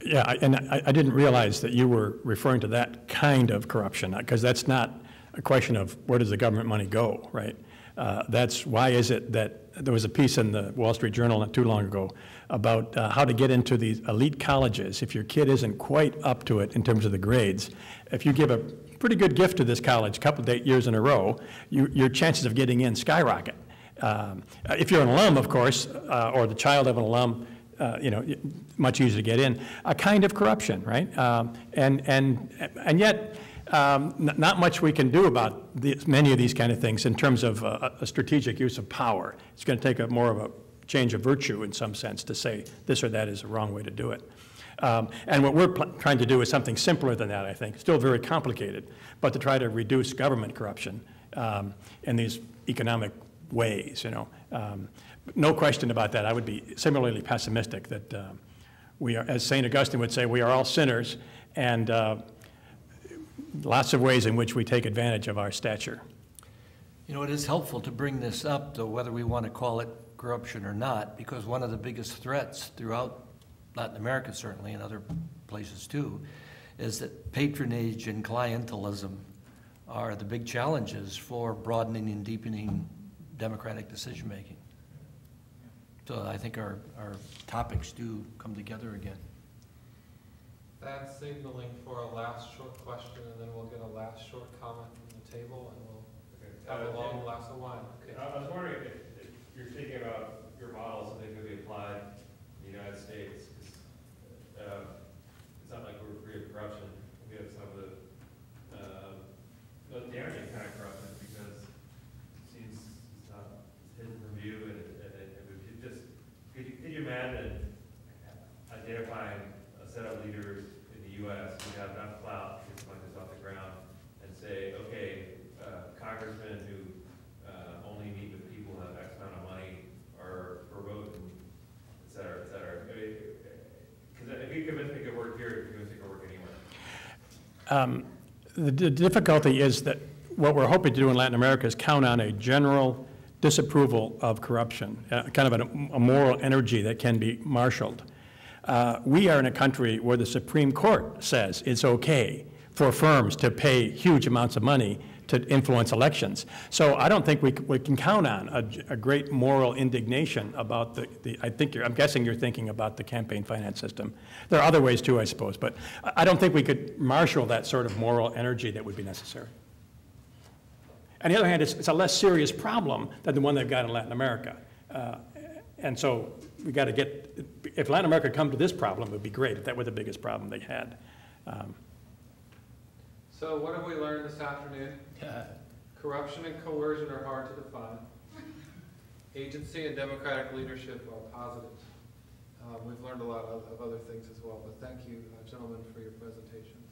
Yeah, and I didn't realize that you were referring to that kind of corruption, because that's not a question of where does the government money go, right? That's why is it that there was a piece in the Wall Street Journal not too long ago about how to get into these elite colleges if your kid isn't quite up to it in terms of the grades. If you give a pretty good gift to this college a couple of years in a row, your chances of getting in skyrocket. If you're an alum, of course, or the child of an alum, much easier to get in. A kind of corruption, right? And yet, not much we can do about many of these kind of things in terms of a strategic use of power. It's going to take more of a change of virtue in some sense to say this or that is the wrong way to do it. And what we're trying to do is something simpler than that, I think. Still very complicated, but to try to reduce government corruption in these economic ways, no question about that. I would be similarly pessimistic that we are, as St. Augustine would say, we are all sinners, and lots of ways in which we take advantage of our stature. It is helpful to bring this up, though, whether we want to call it corruption or not, because one of the biggest threats throughout Latin America, certainly, and other places too, is that patronage and clientelism are the big challenges for broadening and deepening democratic decision-making. So I think our topics do come together again. That's signaling for a last short question, and then we'll get a last short comment from the table, and we'll have a long glass of wine. Okay. I was wondering if you're thinking about your models and they could be applied in the United States. It's not like we're free of corruption. We have some of the damaging kind of corruption because it seems it's not hidden from view, and could you imagine identifying a set of leaders in the U.S. who have enough clout to get something like this off the ground and say, okay, congressmen who only meet with people who have X amount of money are verboten, et cetera, et cetera. Because if you convince me it could work here, you can convince me it could work anywhere. The difficulty is that what we're hoping to do in Latin America is count on a general disapproval of corruption, kind of a moral energy that can be marshaled. We are in a country where the Supreme Court says it's okay for firms to pay huge amounts of money to influence elections. So I don't think we can count on a great moral indignation about I'm guessing you're thinking about the campaign finance system. There are other ways too, I suppose, but I don't think we could marshal that sort of moral energy that would be necessary. On the other hand, it's a less serious problem than the one they've got in Latin America. And so we got to if Latin America come to this problem, it would be great if that were the biggest problem they had. So what have we learned this afternoon? Corruption and coercion are hard to define. Agency and democratic leadership are positives. We've learned a lot of other things as well, but thank you, gentlemen, for your presentations.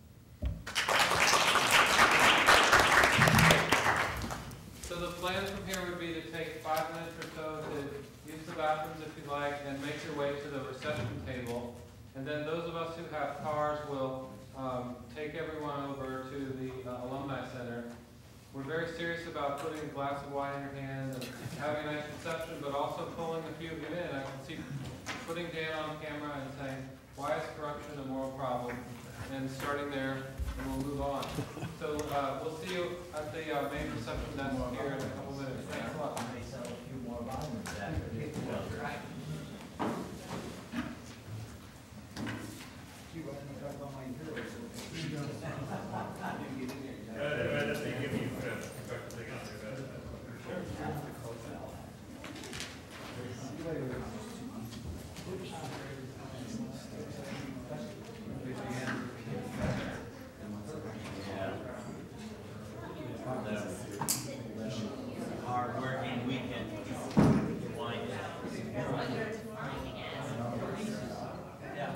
So the plan from here would be to take 5 minutes or so to use the bathrooms if you like, and make your way to the reception table. And then those of us who have cars will take everyone over to the Alumni Center. We're very serious about putting a glass of wine in your hand and having a nice reception, but also pulling a few of you in. I can see putting Dan on camera and saying, why is corruption a moral problem? And starting there, and we'll move on. So we'll see you at the main reception desk here in a couple minutes. Thanks a lot. May sell a few more vitamins after this. Hard-working weekend. Yeah.